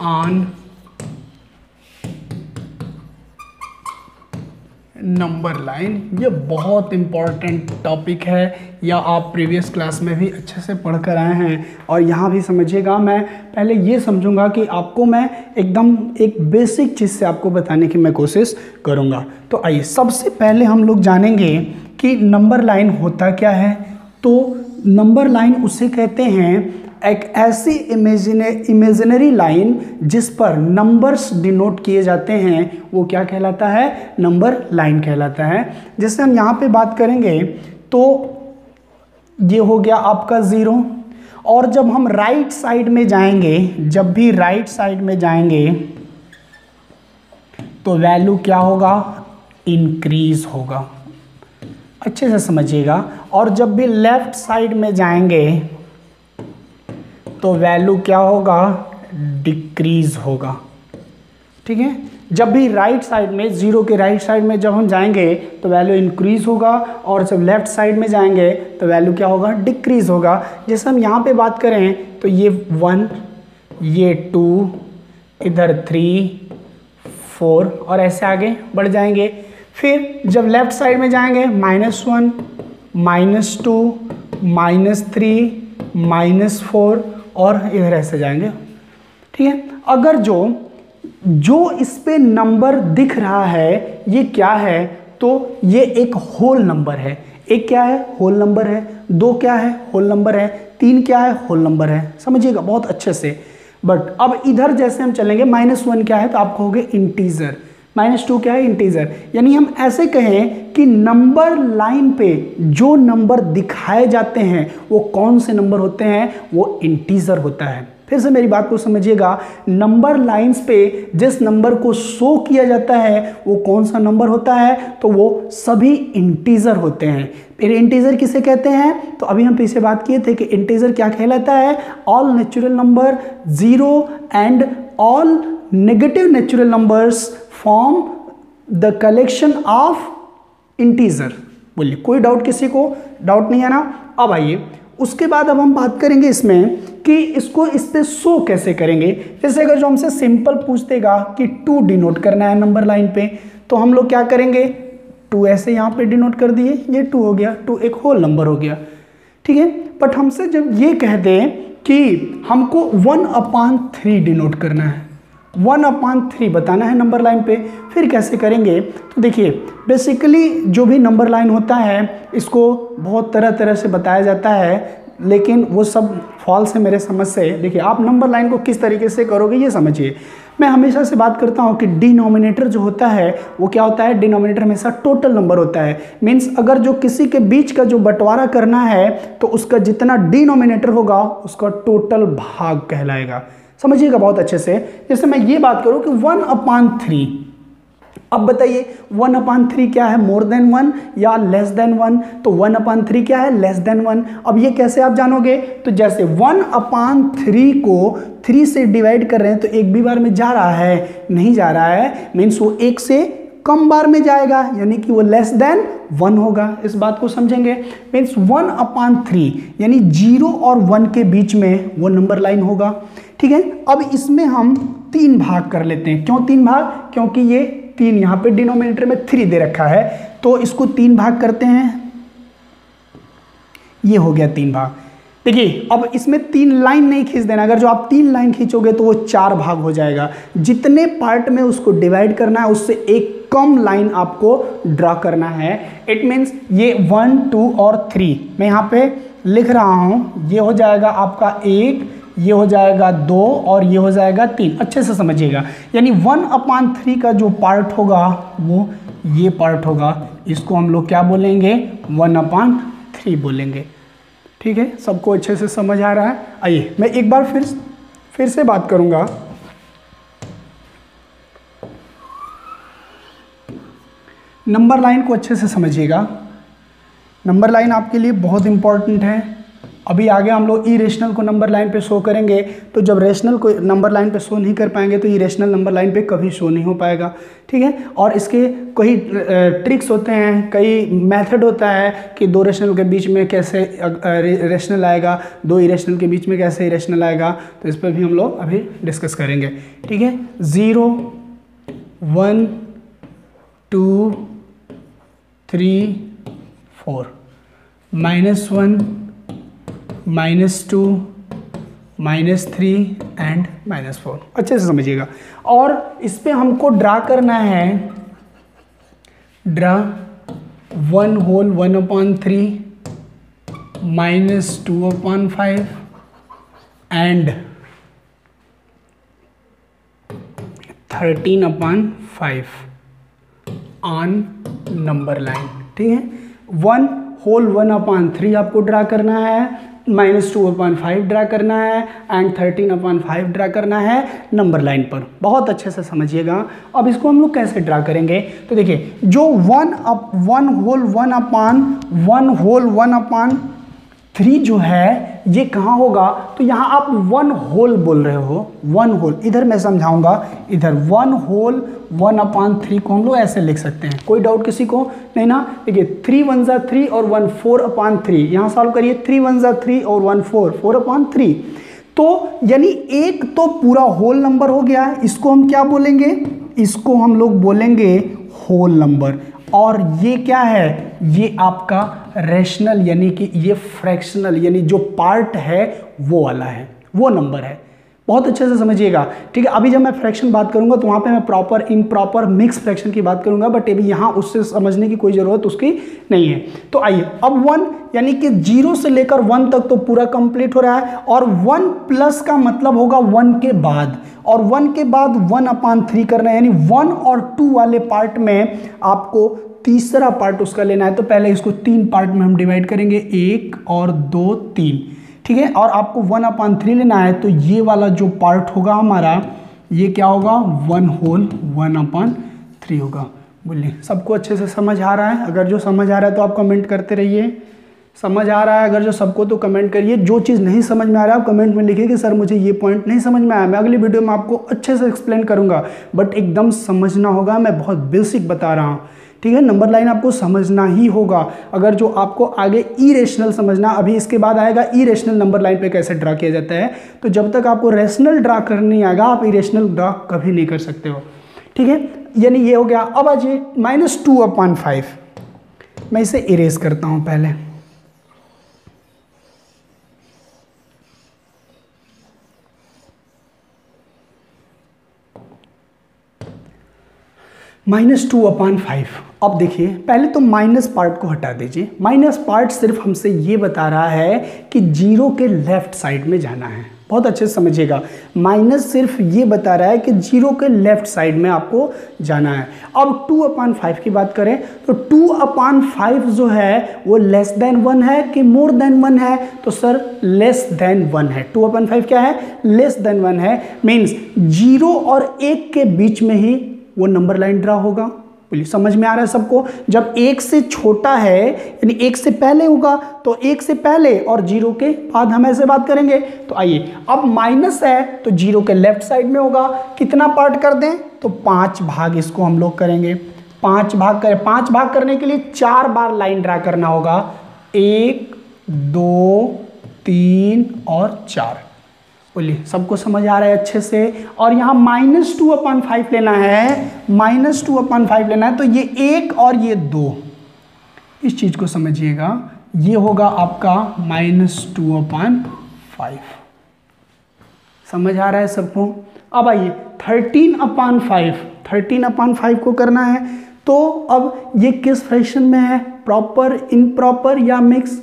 S1: on number line. ये बहुत इम्पॉर्टेंट टॉपिक है, या आप प्रीवियस क्लास में भी अच्छे से पढ़ कर आए हैं और यहाँ भी समझिएगा। मैं पहले ये समझूंगा कि आपको मैं एकदम एक बेसिक चीज़ से आपको बताने की मैं कोशिश करूँगा। तो आइए सबसे पहले हम लोग जानेंगे कि नंबर लाइन होता क्या है। तो नंबर लाइन उसे कहते हैं एक ऐसी इमेजिनरी लाइन जिस पर नंबर्स डिनोट किए जाते हैं, वो क्या कहलाता है, नंबर लाइन कहलाता है। जैसे हम यहाँ पे बात करेंगे तो ये हो गया आपका 0, और जब हम राइट साइड में जाएंगे, जब भी राइट साइड में जाएंगे तो वैल्यू क्या होगा, इंक्रीज होगा। अच्छे से समझिएगा। और जब भी लेफ्ट साइड में जाएंगे तो वैल्यू क्या होगा, डिक्रीज होगा। ठीक है, जब भी राइट साइड में 0 के राइट साइड में जब हम जाएंगे तो वैल्यू इंक्रीज होगा, और जब लेफ्ट साइड में जाएंगे तो वैल्यू क्या होगा, डिक्रीज होगा। जैसे हम यहाँ पे बात करें तो ये 1, ये 2, इधर 3, 4 और ऐसे आगे बढ़ जाएंगे। फिर जब लेफ्ट साइड में जाएंगे -1, -2, -3, -4 और इधर ऐसे जाएंगे। ठीक है, अगर जो इस पे नंबर दिख रहा है ये क्या है, तो ये एक होल नंबर है। एक क्या है, होल नंबर है। 2 क्या है, होल नंबर है। 3 क्या है, होल नंबर है। समझिएगा बहुत अच्छे से। बट अब इधर जैसे हम चलेंगे, -1 क्या है तो आप कहोगे इंटीजर, -2 क्या है, इंटीजर। यानी हम ऐसे कहें कि नंबर लाइन पे जो नंबर दिखाए जाते हैं वो कौन से नंबर होते हैं, वो इंटीजर होता है। फिर से मेरी बात को समझिएगा, नंबर लाइंस पे जिस नंबर को शो किया जाता है वो कौन सा नंबर होता है, तो वो सभी इंटीजर होते हैं। फिर इंटीजर किसे कहते हैं, तो अभी हम पीछे बात किए थे कि इंटीजर क्या कहलाता है, all natural number, zero and all negative natural numbers form the collection of integer. बोलिए, कोई डाउट किसी को, डाउट नहीं है ना। अब आइए उसके बाद अब हम बात करेंगे इसमें कि इसको इस पे शो कैसे करेंगे। जैसे अगर जो हमसे सिंपल पूछ देगा कि 2 डिनोट करना है नंबर लाइन पे, तो हम लोग क्या करेंगे, 2 ऐसे यहाँ पे डिनोट कर दिए, ये 2 हो गया, 2 एक होल नंबर हो गया, ठीक है। बट हमसे जब ये कह दें कि हमको 1/3 डिनोट करना है, 1/3 बताना है नंबर लाइन पे, फिर कैसे करेंगे, तो देखिए बेसिकली जो भी नंबर लाइन होता है इसको बहुत तरह तरह से बताया जाता है, लेकिन वो सब फॉल्स है मेरे समझ से। देखिए आप नंबर लाइन को किस तरीके से करोगे ये समझिए। मैं हमेशा से बात करता हूँ कि डिनोमिनेटर जो होता है वो क्या होता है, डिनोमिनेटर हमेशा टोटल नंबर होता है। मीन्स अगर जो किसी के बीच का जो बंटवारा करना है तो उसका जितना डिनोमिनेटर होगा उसका टोटल भाग कहलाएगा। समझिएगा बहुत अच्छे से। जैसे मैं ये बात करूं कि 1/3, अब बताइए 1/3 क्या है, मोर देन 1 या लेस देन 1, तो 1/3 क्या है, लेस देन 1। अब ये कैसे आप जानोगे, तो जैसे 1/3 को 3 से डिवाइड कर रहे हैं तो एक भी बार में जा रहा है, नहीं जा रहा है, मीन्स वो एक से कम बार में जाएगा, यानी कि वो लेस देन 1 होगा। इस बात को समझेंगे। मीन्स 1/3 यानी 0 और 1 के बीच में वो नंबर लाइन होगा, ठीक है। अब इसमें हम 3 भाग कर लेते हैं। क्यों 3 भाग, क्योंकि ये 3 यहाँ पे डिनोमिनेटर में 3 दे रखा है, तो इसको 3 भाग करते हैं, ये हो गया 3 भाग। देखिए अब इसमें 3 लाइन नहीं खींच देना, अगर जो आप 3 लाइन खींचोगे तो वो 4 भाग हो जाएगा। जितने पार्ट में उसको डिवाइड करना है उससे एक कम लाइन आपको ड्रा करना है। इट मीन्स ये 1, 2 और 3 मैं यहाँ पे लिख रहा हूँ, ये हो जाएगा आपका 1, ये हो जाएगा 2 और ये हो जाएगा 3। अच्छे से समझिएगा, यानी 1/3 का जो पार्ट होगा वो ये पार्ट होगा, इसको हम लोग क्या बोलेंगे, 1/3 बोलेंगे, ठीक है। सबको अच्छे से समझ आ रहा है। आइए मैं एक बार फिर से बात करूंगा। नंबर लाइन को अच्छे से समझिएगा, नंबर लाइन आपके लिए बहुत इंपॉर्टेंट है। अभी आगे हम लोग इरेशनल को नंबर लाइन पे शो करेंगे, तो जब रेशनल को नंबर लाइन पे शो नहीं कर पाएंगे तो इरेशनल नंबर लाइन पे कभी शो नहीं हो पाएगा, ठीक है। और इसके कई ट्रिक्स होते हैं, कई मेथड होता है कि 2 रेशनल के बीच में कैसे रेशनल आएगा, 2 इरेशनल के बीच में कैसे इरेशनल आएगा, तो इस पर भी हम लोग अभी डिस्कस करेंगे, ठीक है। 0, 1, 2, 3, 4, -1, -2, -3 एंड -4। अच्छे से समझिएगा। और इस पे हमको ड्रा करना है, draw 1 whole 1/3 -2/5 and 13/5 on number line, ठीक है। 1 होल 1/3 आपको ड्रा करना है, -2/5 ड्रा करना है एंड 13/5 ड्रा करना है नंबर लाइन पर। बहुत अच्छे से समझिएगा। अब इसको हम लोग कैसे ड्रा करेंगे, तो देखिए जो 1 होल 1/3 जो है ये कहाँ होगा, तो यहाँ आप 1 होल बोल रहे हो, 1 होल, इधर मैं समझाऊंगा, इधर 1 होल 1/3 को हम लोग ऐसे लिख सकते हैं। कोई डाउट किसी को नहीं ना। देखिए 3 1 जा 3 और 1 4/3, यहाँ सॉल्व करिए, 3 1 जा 3 और 1 4/3। तो यानी एक तो पूरा होल नंबर हो गया, इसको हम क्या बोलेंगे, इसको हम लोग बोलेंगे होल नंबर। और ये क्या है, ये आपका रेशनल यानी कि ये फ्रैक्शनल यानी जो पार्ट है वो वाला है, वो नंबर है। बहुत अच्छे से समझिएगा, ठीक है। अभी जब मैं फ्रैक्शन बात करूंगा तो वहाँ पे मैं प्रॉपर इम्प्रॉपर मिक्स फ्रैक्शन की बात करूंगा, बट अभी यहाँ उससे समझने की कोई ज़रूरत उसकी नहीं है। तो आइए अब 1 यानी कि 0 से लेकर 1 तक तो पूरा कंप्लीट हो रहा है, और 1 प्लस का मतलब होगा 1 के बाद, और 1 के बाद 1/3 करना है, यानी 1 और 2 वाले पार्ट में आपको तीसरा पार्ट उसका लेना है। तो पहले इसको 3 पार्ट में हम डिवाइड करेंगे, 1 और 2 3, ठीक है। और आपको 1/3 लेना है, तो ये वाला जो पार्ट होगा हमारा, ये क्या होगा, 1/3 होगा। बोलिए सबको अच्छे से समझ आ रहा है? अगर जो समझ आ रहा है तो आप कमेंट करते रहिए, समझ आ रहा है अगर जो सबको तो कमेंट करिए। जो चीज़ नहीं समझ में आ रहा है आप कमेंट में लिखिए कि सर मुझे ये पॉइंट नहीं समझ में आया, मैं अगली वीडियो में आपको अच्छे से एक्सप्लेन करूँगा, बट एकदम समझना होगा, मैं बहुत बेसिक बता रहा हूँ, ठीक है। नंबर लाइन आपको समझना ही होगा। अगर जो आपको आगे इरेशनल समझना, अभी इसके बाद आएगा इरेशनल नंबर लाइन पे कैसे ड्रा किया जाता है, तो जब तक आपको रेशनल ड्रा करने नहीं आएगा आप इरेशनल ड्रा कभी नहीं कर सकते हो, ठीक है। यानी ये हो गया। अब आज -2/5 मैं इसे इरेज करता हूँ पहले, -2/5। अब देखिए पहले तो माइनस पार्ट को हटा दीजिए। माइनस पार्ट सिर्फ हमसे ये बता रहा है कि 0 के लेफ्ट साइड में जाना है। बहुत अच्छे से समझिएगा, माइनस सिर्फ ये बता रहा है कि 0 के लेफ्ट साइड में आपको जाना है। अब 2/5 की बात करें तो 2/5 जो है वो लेस देन 1 है कि मोर देन 1 है, तो सर लेस देन 1 है। 2/5 क्या है, लेस देन 1 है, मीन्स 0 और 1 के बीच में ही वो नंबर लाइन ड्रा होगा। बोलिए समझ में आ रहा है सबको? जब 1 से छोटा है यानी 1 से पहले होगा, तो 1 से पहले और 0 के बाद हम ऐसे बात करेंगे। तो आइए, अब माइनस है तो 0 के लेफ्ट साइड में होगा, कितना पार्ट कर दें, तो 5 भाग इसको हम लोग करेंगे। 5 भाग करें, 5 भाग करने के लिए 4 बार लाइन ड्रा करना होगा, 1 2 3 और 4। बोलिए सबको समझ आ रहा है अच्छे से? और यहाँ -2/5 लेना है, -2/5 लेना है, तो ये 1 और ये 2, इस चीज को समझिएगा, ये होगा आपका -2/5। समझ आ रहा है सबको? अब आइए 13/5 को करना है, तो अब ये किस फ्रैक्शन में है, प्रॉपर, इम्प्रॉपर या मिक्स?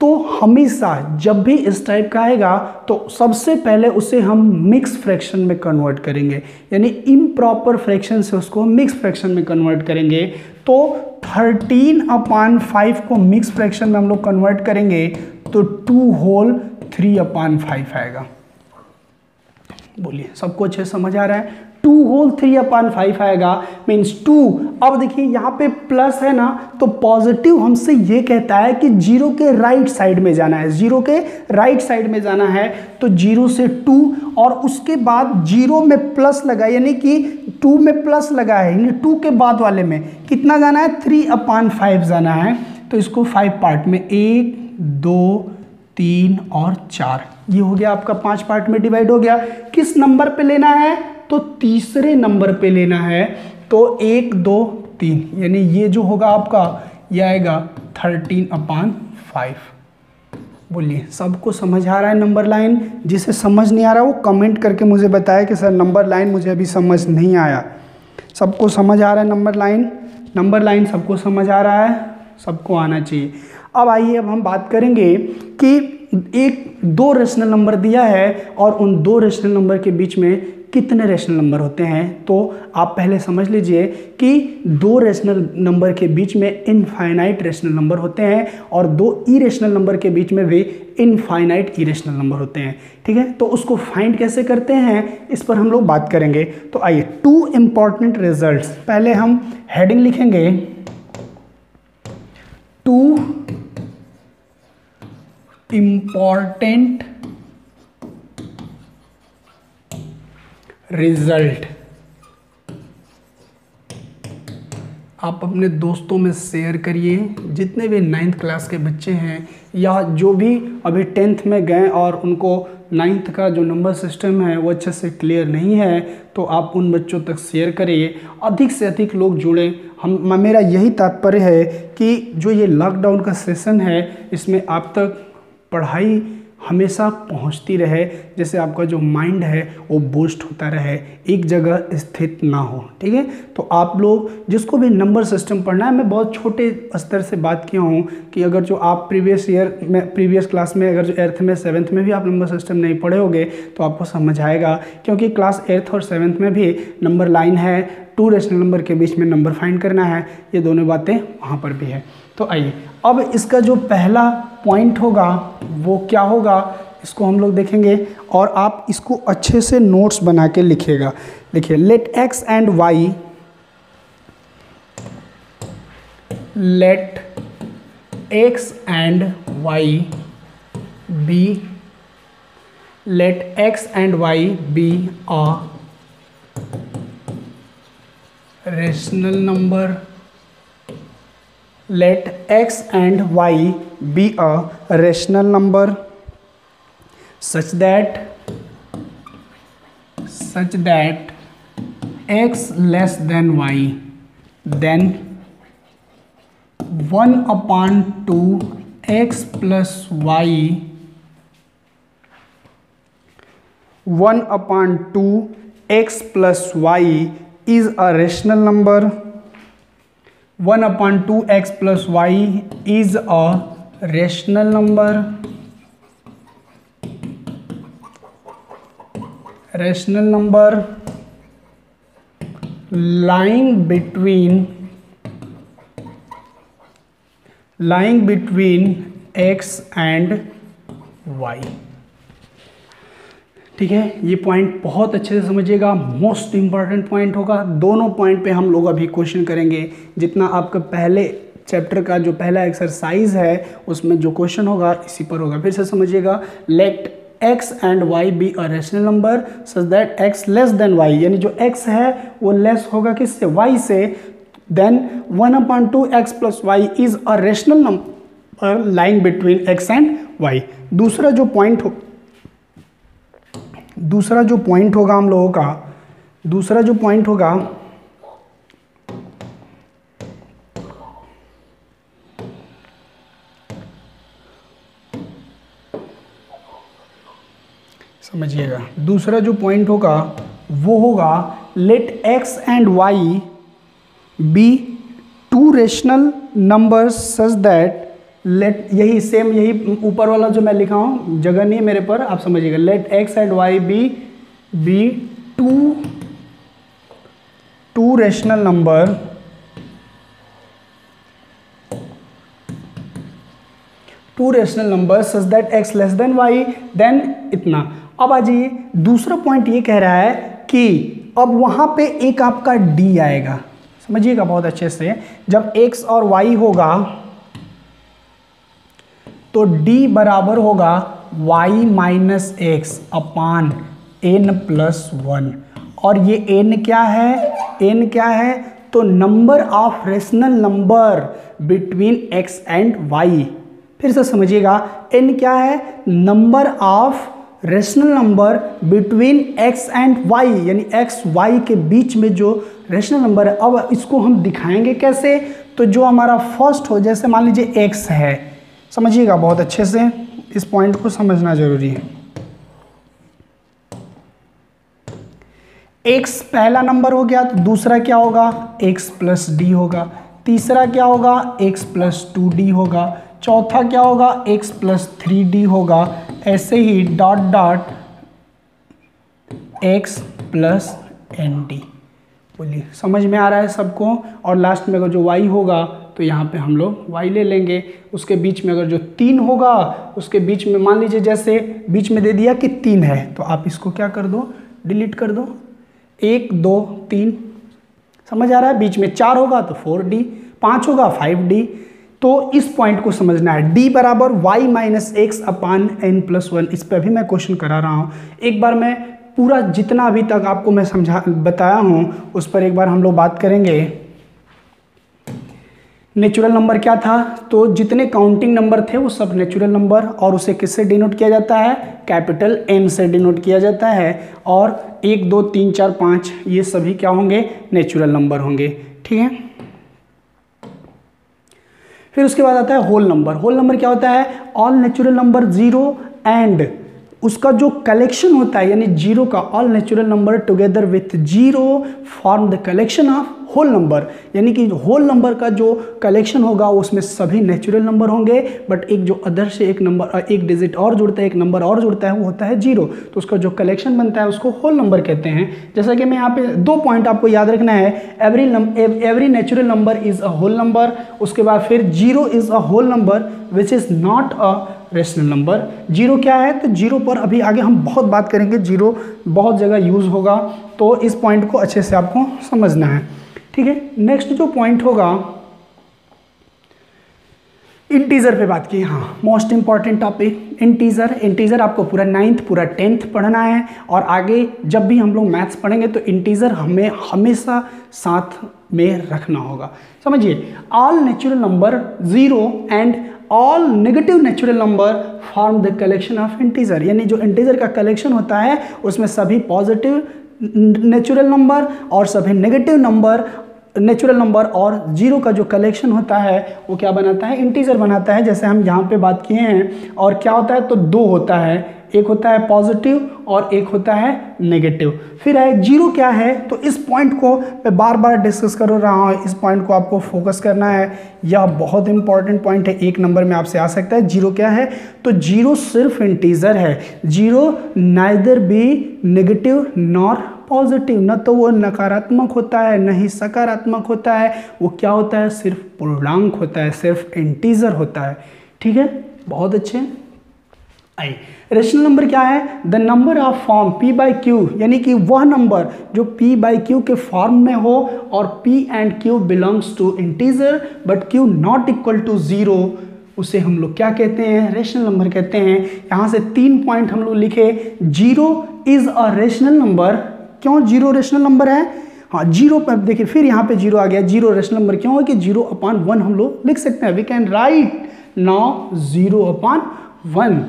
S1: तो हमेशा जब भी इस टाइप का आएगा तो सबसे पहले उसे हम मिक्स फ्रैक्शन में कन्वर्ट करेंगे, यानी इम्प्रॉपर फ्रैक्शन से उसको मिक्स फ्रैक्शन में कन्वर्ट करेंगे। तो 13/5 को मिक्स फ्रैक्शन में हम लोग कन्वर्ट करेंगे तो 2 होल 3/5 आएगा। बोलिए सबको अच्छे समझ आ रहा है? 2 होल 3/5 आएगा, मीन्स 2। अब देखिए यहाँ पे प्लस है ना, तो पॉजिटिव हमसे ये कहता है कि 0 के राइट साइड में जाना है, 0 के राइट साइड में जाना है, तो 0 से 2 और उसके बाद 0 में प्लस लगा, यानी कि 2 में प्लस लगा है, यानी 2 के बाद वाले में कितना जाना है, 3/5 जाना है। तो इसको 5 पार्ट में 1 2 3 और 4, ये हो गया आपका 5 पार्ट में डिवाइड हो गया। किस नंबर पे लेना है, तो तीसरे नंबर पे लेना है, तो 1 2 3, यानी ये जो होगा आपका ये आएगा 13/5। बोलिए सबको समझ आ रहा है नंबर लाइन? जिसे समझ नहीं आ रहा वो कमेंट करके मुझे बताया कि सर नंबर लाइन मुझे अभी समझ नहीं आया। सबको समझ आ रहा है नंबर लाइन? नंबर लाइन सबको समझ आ रहा है? सबको आना चाहिए। अब आइए, अब हम बात करेंगे कि एक 2 रेशनल नंबर दिया है और उन 2 रेशनल नंबर के बीच में कितने रेशनल नंबर होते हैं। तो आप पहले समझ लीजिए कि 2 रेशनल नंबर के बीच में इनफाइनाइट रेशनल नंबर होते हैं और 2 इरेशनल नंबर के बीच में भी इनफाइनाइट इरेशनल नंबर होते हैं, ठीक है। तो उसको फाइंड कैसे करते हैं इस पर हम लोग बात करेंगे। तो आइए, 2 इंपॉर्टेंट रिजल्ट्स, पहले हम हेडिंग लिखेंगे 2 इंपॉर्टेंट रिजल्ट। आप अपने दोस्तों में शेयर करिए, जितने भी 9th क्लास के बच्चे हैं या जो भी अभी 10th में गए और उनको 9th का जो नंबर सिस्टम है वो अच्छे से क्लियर नहीं है, तो आप उन बच्चों तक शेयर करिए, अधिक से अधिक लोग जुड़ें। मेरा यही तात्पर्य है कि जो ये लॉकडाउन का सेशन है इसमें आप तक पढ़ाई हमेशा पहुंचती रहे, जैसे आपका जो माइंड है वो बूस्ट होता रहे, एक जगह स्थित ना हो। ठीक है, तो आप लोग जिसको भी नंबर सिस्टम पढ़ना है, मैं बहुत छोटे स्तर से बात किया हूँ कि अगर जो आप प्रीवियस क्लास में अगर जो 8th में 7th में भी आप नंबर सिस्टम नहीं पढ़े होगे तो आपको समझ आएगा, क्योंकि क्लास 8th और 7th में भी नंबर लाइन है, 2 रेशनल नंबर के बीच में नंबर फाइंड करना है, ये दोनों बातें वहाँ पर भी है। तो आइए अब इसका जो पहला पॉइंट होगा वो क्या होगा, इसको हम लोग देखेंगे और आप इसको अच्छे से नोट्स बना के लिखिएगा। देखिए, let x and y, let x and y be, let x and y be a rational number, let x and y be a rational number such that x less than y, then 1/2 x plus y, 1/2 x plus y is a rational number, 1/2 x plus y is a rational number, lying between x and y। ठीक है, ये point बहुत अच्छे से समझिएगा, most important point होगा। दोनों point पे हम लोग अभी क्वेश्चन करेंगे। जितना आपका पहले चैप्टर का जो पहला एक्सरसाइज है उसमें जो क्वेश्चन होगा इसी पर होगा। फिर से समझिएगा, let x and y be a rational number such that x less than y, यानी जो x है वो लेस होगा किससे, y से, then 1/2 x plus y is a rational number lying between x and y। दूसरा जो पॉइंट होगा हम लोगों का, दूसरा जो पॉइंट होगा समझिएगा, दूसरा जो पॉइंट होगा वो होगा let x and y be 2 rational numbers such that, let यही सेम यही ऊपर वाला जो मैं लिखा हूँ, जगह नहीं है मेरे पर, आप समझिएगा, let x and y be 2 rational number such that x less than y, then इतना। अब आ जाइए, दूसरा पॉइंट ये कह रहा है कि अब वहां पे एक आपका d आएगा, समझिएगा बहुत अच्छे से, जब x और y होगा तो d बराबर होगा y माइनस एक्स अपान n+1, और ये n क्या है, तो number of rational number between x and y। फिर से समझिएगा, n क्या है, number of rational number between x and y, यानी x y के बीच में जो रेशनल नंबर है। अब इसको हम दिखाएंगे कैसे, तो जो हमारा फर्स्ट हो, जैसे मान लीजिए x है, समझिएगा बहुत अच्छे से, इस पॉइंट को समझना जरूरी है। x पहला नंबर हो गया, तो दूसरा क्या होगा, x प्लस डी होगा, तीसरा क्या होगा, x प्लस 2d होगा, चौथा क्या होगा, x प्लस 3d होगा, ऐसे ही dot dot x plus nd। बोलिए समझ में आ रहा है सबको। और लास्ट में अगर जो y होगा तो यहाँ पे हम लोग y ले लेंगे, उसके बीच में अगर जो 3 होगा उसके बीच में मान लीजिए जैसे बीच में दे दिया कि 3 है, तो आप इसको क्या कर दो, डिलीट कर दो, 1 2 3, समझ आ रहा है। बीच में 4 होगा तो 4d, 5 होगा 5d। तो इस पॉइंट को समझना है, d बराबर y माइनस एक्स अपान n+1। इस पर भी मैं क्वेश्चन करा रहा हूँ, एक बार मैं पूरा जितना अभी तक आपको मैं बताया हूँ उस पर एक बार हम लोग बात करेंगे। नेचुरल नंबर क्या था, तो जितने काउंटिंग नंबर थे वो सब नेचुरल नंबर, और उसे किससे डिनोट किया जाता है, कैपिटल N से डिनोट किया जाता है, और 1 2 3 4 5 ये सभी क्या होंगे, नेचुरल नंबर होंगे। ठीक है, फिर उसके बाद आता है होल नंबर। होल नंबर क्या होता है, ऑल नेचुरल नंबर 0 एंड उसका जो कलेक्शन होता है यानी जीरो का, all natural number together with zero form the collection of whole number, यानी कि होल नंबर का जो कलेक्शन होगा उसमें सभी नेचुरल नंबर होंगे, बट एक जो अदर से एक नंबर, एक डिजिट और जुड़ता है, एक नंबर और जुड़ता है, वो होता है जीरो, तो उसका जो कलेक्शन बनता है उसको होल नंबर कहते हैं। जैसा कि मैं यहाँ पे 2 पॉइंट आपको याद रखना है, every natural number is a whole number, उसके बाद फिर zero is a whole number which is not a rational number. Zero क्या है, तो जीरो पर अभी आगे हम बहुत बात करेंगे, जीरो बहुत जगह यूज होगा, तो इस पॉइंट को अच्छे से आपको समझना है, ठीक है। नेक्स्ट जो पॉइंट होगा इंटीजर पे बात की, हाँ most important topic integer. Integer आपको पूरा 9th पूरा 10th पढ़ना है, और आगे जब भी हम लोग मैथ्स पढ़ेंगे तो इंटीजर हमें हमेशा साथ में रखना होगा। समझिए, all natural number zero and all negative natural number form the collection of integer, यानी जो इंटीजर का कलेक्शन होता है उसमें सभी पॉजिटिव नेचुरल नंबर और सभी नेगेटिव नंबर नेचुरल नंबर और जीरो का जो कलेक्शन होता है वो क्या बनाता है, इंटीजर बनाता है। जैसे हम यहाँ पे बात किए हैं, और क्या होता है तो 2 होता है, एक होता है पॉजिटिव और एक होता है नेगेटिव। फिर है जीरो क्या है, तो इस पॉइंट को मैं बार बार डिस्कस कर रहा हूँ, इस पॉइंट को आपको फोकस करना है, यह बहुत इंपॉर्टेंट पॉइंट है, 1 नंबर में आपसे आ सकता है। जीरो क्या है, तो जीरो सिर्फ इंटीजर है, zero neither be negative nor positive, न तो वो नकारात्मक होता है न ही सकारात्मक होता है, वो क्या होता है, सिर्फ पूर्णांक होता है, सिर्फ इंटीजर होता है, ठीक है। बहुत अच्छे। आई रेशनल नंबर क्या है, the number of form p by Q, यानी कि वह नंबर जो p बाई क्यू के फॉर्म में हो और p and q belongs to integer but q not equal to zero, उसे हम लोग क्या कहते हैं, रेशनल नंबर कहते हैं। यहाँ से 3 पॉइंट हम लोग लिखे, zero is a rational number. क्यों जीरो रेशनल नंबर है, हाँ जीरो पर देखिए फिर यहाँ पे जीरो आ गया, जीरो रेशनल नंबर क्यों है कि 0/1 हम लोग लिख सकते हैं, वी कैन राइट नाउ 0/1,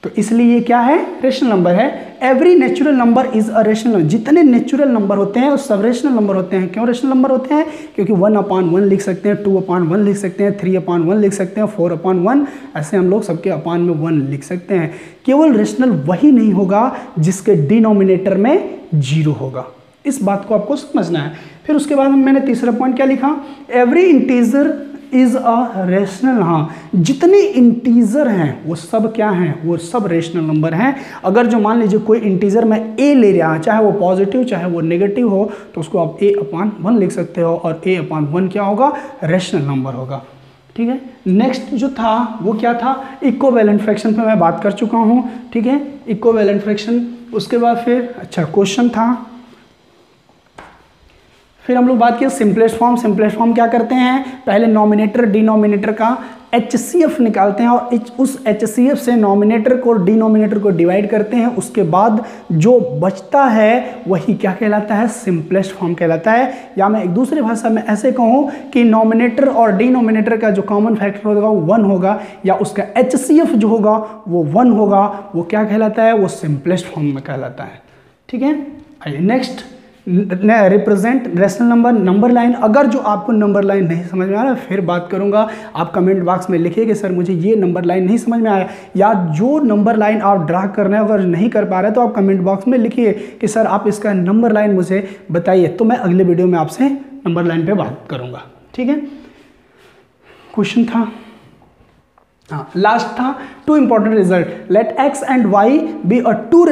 S1: तो इसलिए ये क्या है, रेशनल नंबर है। Every natural number is a rational number, जितने नेचुरल नंबर होते हैं वो सब रेशनल नंबर होते हैं। क्यों रेशनल नंबर होते हैं, क्योंकि 1/1 लिख सकते हैं, 2/1 लिख सकते हैं, 3/1 लिख सकते हैं, 4/1, ऐसे हम लोग सबके अपान में 1 लिख सकते हैं। केवल रेशनल वही नहीं होगा जिसके डिनोमिनेटर में जीरो होगा, इस बात को आपको समझना है। फिर उसके बाद मैंने तीसरा पॉइंट क्या लिखा, every integer is a rational, हाँ जितने इंटीजर हैं वो सब क्या हैं, वो सब रेशनल नंबर हैं। अगर जो मान लीजिए कोई इंटीजर में a ले रहा है, चाहे वो पॉजिटिव चाहे वो नेगेटिव हो, तो उसको आप a/1 लिख सकते हो, और a/1 क्या होगा, रेशनल नंबर होगा, ठीक है। नेक्स्ट जो था वो क्या था, इक्विवेलेंट फ्रैक्शन पे मैं बात कर चुका हूँ, ठीक है, इक्विवेलेंट फ्रैक्शन। उसके बाद फिर अच्छा क्वेश्चन था, फिर हम लोग बात किया सिंपलेस्ट फॉर्म। सिंपलेस्ट फॉर्म क्या करते हैं, पहले नॉमिनेटर डिनोमिनेटर का HCF निकालते हैं और उस HCF से नॉमिनेटर को डिनोमिनेटर को डिवाइड करते हैं, उसके बाद जो बचता है वही क्या कहलाता है, सिंपलेस्ट फॉर्म कहलाता है। या मैं एक दूसरी भाषा में ऐसे कहूँ कि नॉमिनेटर और डिनोमिनेटर का जो कॉमन फैक्टर होगा वो 1 होगा, या उसका HCF जो होगा वो 1 होगा, वो क्या कहलाता है, वो सिंपलेस्ट फॉर्म में कहलाता है, ठीक है। आइए next, represent rational number, number line. अगर जो आपको नंबर लाइन नहीं समझ में आ रहा फिर बात करूंगा, आप कमेंट बॉक्स में लिखिए कि सर मुझे ये नंबर लाइन नहीं समझ में आया, या जो नंबर लाइन आप ड्रा कर रहे हैं अगर नहीं कर पा रहे तो आप कमेंट बॉक्स में लिखिए कि सर आप इसका नंबर लाइन मुझे बताइए, तो मैं अगले वीडियो में आपसे नंबर लाइन पर बात करूँगा, ठीक है। क्वेश्चन था, हाँ लास्ट था, 2 important result, let x and y be a two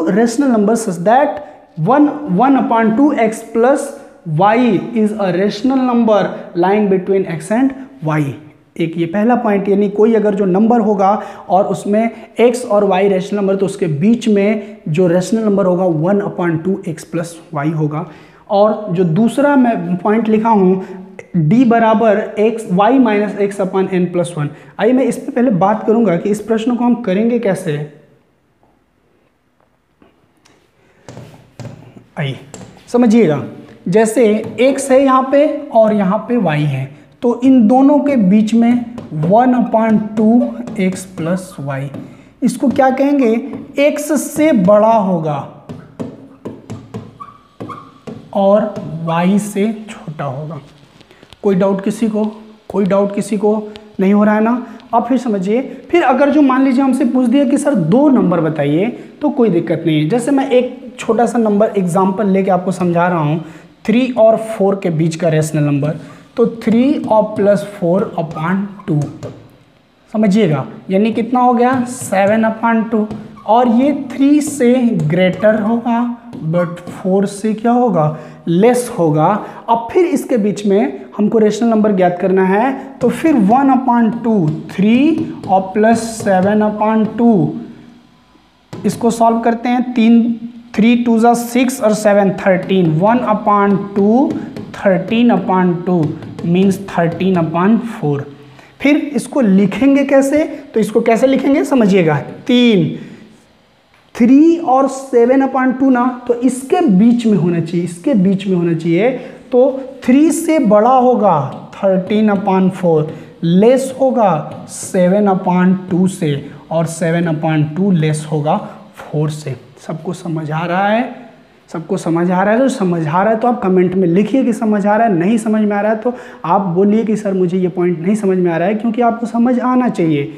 S1: rational number such that 1/2x plus y is a rational number lying between x and y। एक ये पहला पॉइंट, यानी कोई अगर जो नंबर होगा और उसमें x और y रेशनल नंबर, तो उसके बीच में जो रेशनल नंबर होगा 1/2x plus y होगा। और जो दूसरा मैं पॉइंट लिखा हूँ d बराबर y माइनस x/n+1। आइए मैं इस पर पहले बात करूँगा कि इस प्रश्न को हम करेंगे कैसे। आइए समझिएगा, जैसे x है यहाँ पे और यहाँ पे y है, तो इन दोनों के बीच में 1/2x plus y, इसको क्या कहेंगे, x से बड़ा होगा और y से छोटा होगा। कोई डाउट किसी को, कोई डाउट किसी को नहीं हो रहा है ना। अब फिर समझिए, फिर अगर जो मान लीजिए हमसे पूछ दिया कि सर 2 नंबर बताइए तो कोई दिक्कत नहीं है। जैसे मैं एक छोटा सा नंबर एग्जाम्पल लेके आपको समझा रहा हूँ, 3 और 4 के बीच का रेशनल नंबर, तो 3 और प्लस 4/2 समझिएगा, यानी कितना हो गया 7/2। और ये 3 से ग्रेटर होगा बट 4 से क्या होगा, लेस होगा। अब फिर इसके बीच में हमको रेशनल नंबर ज्ञात करना है, तो फिर 1/2, 3 और प्लस 7/2, इसको सॉल्व करते हैं। 3 2 जा 6 और 7 13, 1/2 13/2 मीन्स 13/4। फिर इसको लिखेंगे कैसे, तो इसको कैसे लिखेंगे समझिएगा, 3 और 7/2 ना, तो इसके बीच में होना चाहिए, इसके बीच में होना चाहिए। तो 3 से बड़ा होगा 13/4, लेस होगा 7/2 से, और 7/2 लेस होगा 4 से। सबको समझ आ रहा है? सबको समझ आ रहा है? तो समझ आ रहा है तो आप कमेंट में लिखिए कि समझ आ रहा है। नहीं समझ में आ रहा है तो आप बोलिए कि सर मुझे ये पॉइंट नहीं समझ में आ रहा है, क्योंकि आपको समझ आना चाहिए।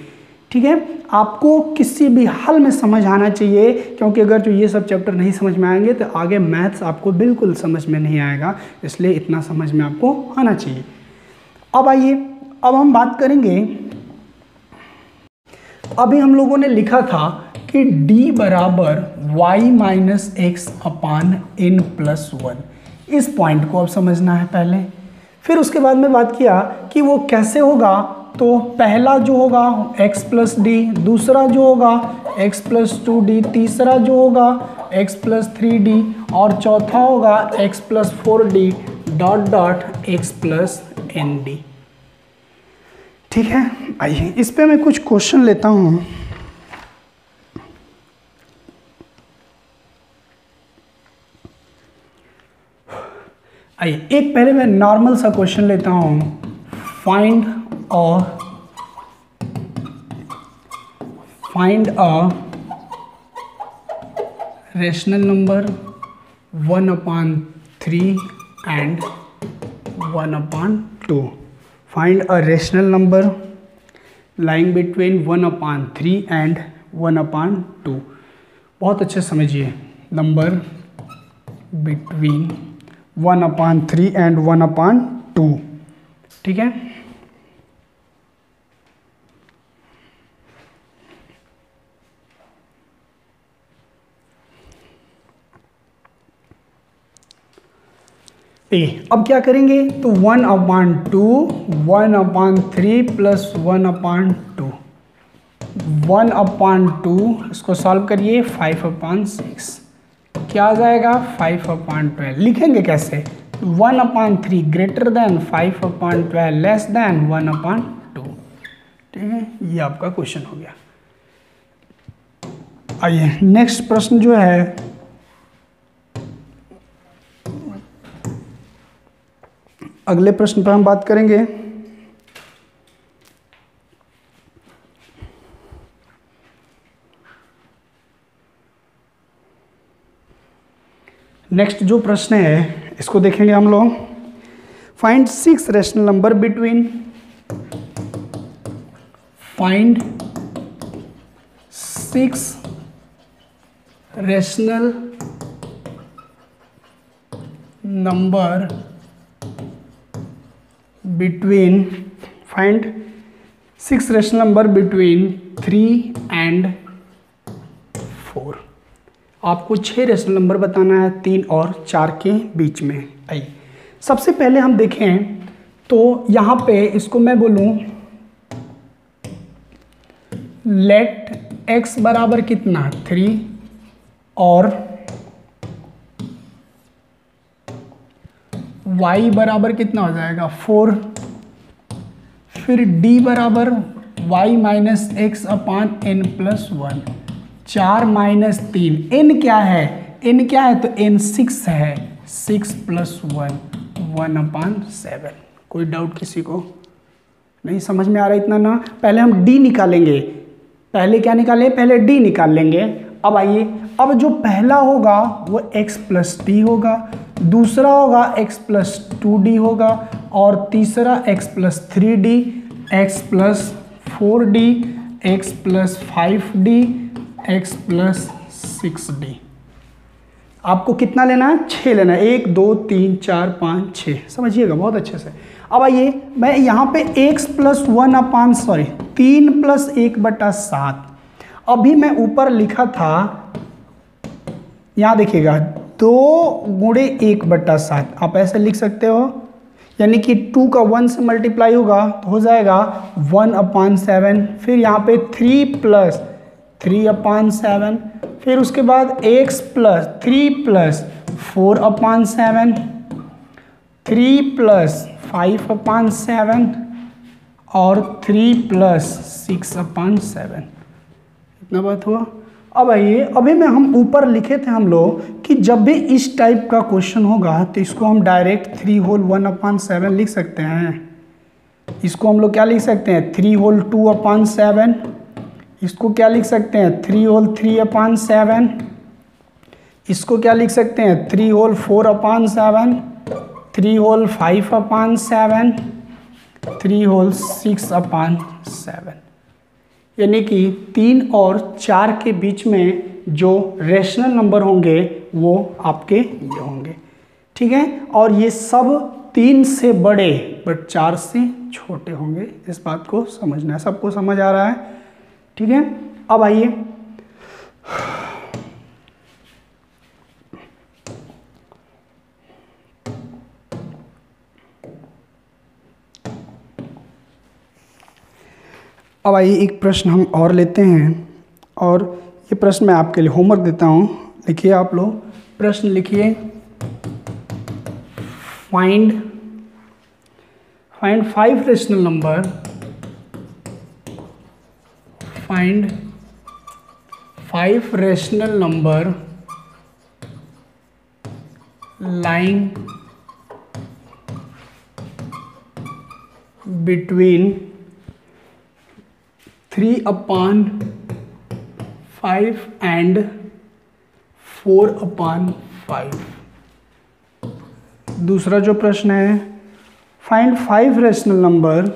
S1: ठीक है, आपको किसी भी हाल में समझ आना चाहिए, क्योंकि अगर जो ये सब चैप्टर नहीं समझ में आएंगे तो आगे मैथ्स आपको बिल्कुल समझ में नहीं आएगा, इसलिए इतना समझ में आपको आना चाहिए। अब आइए, अब हम बात करेंगे, अभी हम लोगों ने लिखा था कि d बराबर y-x/n+1, इस पॉइंट को अब समझना है पहले। फिर उसके बाद में बात किया कि वो कैसे होगा, तो पहला जो होगा x + d, दूसरा जो होगा x + 2d, तीसरा जो होगा x + 3d, और चौथा होगा x + 4d x + nd। ठीक है, आइए इस पे मैं कुछ क्वेश्चन लेता हूँ। आइए एक पहले मैं नॉर्मल सा क्वेश्चन लेता हूँ, find a rational number 1/3 and 1/2। Find a rational number lying between 1/3 and 1/2। बहुत अच्छे समझिए, नंबर बिटवीन 1/3 and 1/2। ठीक है, अब क्या करेंगे, तो 1/2 1/3 + 1/2, 1/2 इसको सॉल्व करिए, 5/6 क्या आ जाएगा 5/12। लिखेंगे कैसे, 1/3 ग्रेटर देन 5/12 लेस देन 1/2। ठीक है, ये आपका क्वेश्चन हो गया। आइए नेक्स्ट प्रश्न जो है, अगले प्रश्न पर हम बात करेंगे। नेक्स्ट जो प्रश्न है इसको देखेंगे हम लोग। Find 6 rational number between, find 6 rational number between, find 6 rational number between 3 and 4। आपको 6 रेशनल नंबर बताना है 3 और 4 के बीच में। आइए सबसे पहले हम देखें, तो यहाँ पे इसको मैं बोलूँ लेट x बराबर कितना 3 और y बराबर कितना हो जाएगा 4, फिर d बराबर y-x/n+1, 4 - 3, n क्या है, n क्या है, तो n 6 है, 6 + 1 1/7। कोई डाउट किसी को? नहीं समझ में आ रहा इतना ना। पहले हम d निकालेंगे, पहले क्या निकालें, पहले d निकाल लेंगे। अब आइए, अब जो पहला होगा वो x + d होगा, दूसरा होगा x + 2d होगा, और तीसरा x + 3d, x + 4d x plus 5d x plus 6d। आपको कितना लेना है? 6 लेना है। 1 2 3 4 5 6, समझिएगा बहुत अच्छे से। अब आइए मैं यहाँ पे x प्लस 3 प्लस 1/7, अभी मैं ऊपर लिखा था, यहाँ देखिएगा 2 गुणे 1/7, आप ऐसे लिख सकते हो, यानी कि 2 का 1 से मल्टीप्लाई होगा तो हो जाएगा 1/7। फिर यहाँ पे 3 प्लस 3/7, फिर उसके बाद x प्लस 3 प्लस 4/7, 3 प्लस 5/7 और 3 प्लस 6/7। इतना बात हुआ। अब आइए, अभी में हम ऊपर लिखे थे हम लोग कि जब भी इस टाइप का क्वेश्चन होगा तो इसको हम डायरेक्ट 3 होल 1/7 लिख सकते हैं। इसको हम लोग क्या लिख सकते हैं? 3 होल 2/7। इसको क्या लिख सकते हैं? 3 होल 3/7। इसको क्या लिख सकते हैं? 3 होल 4/7, 3 होल 5/7, 3 होल 6/7। यानी कि 3 और 4 के बीच में जो रेशनल नंबर होंगे वो आपके ये होंगे, ठीक है। और ये सब 3 से बड़े बट 4 से छोटे होंगे। इस बात को समझना है। सबको समझ आ रहा है? ठीक है। अब आइए, एक प्रश्न हम और लेते हैं, और ये प्रश्न मैं आपके लिए होमवर्क देता हूँ। लिखिए आप लोग, प्रश्न लिखिए। Find 5 rational number, find 5 rational number lying between 3/5 and 4/5। दूसरा जो प्रश्न है, find 5 rational number,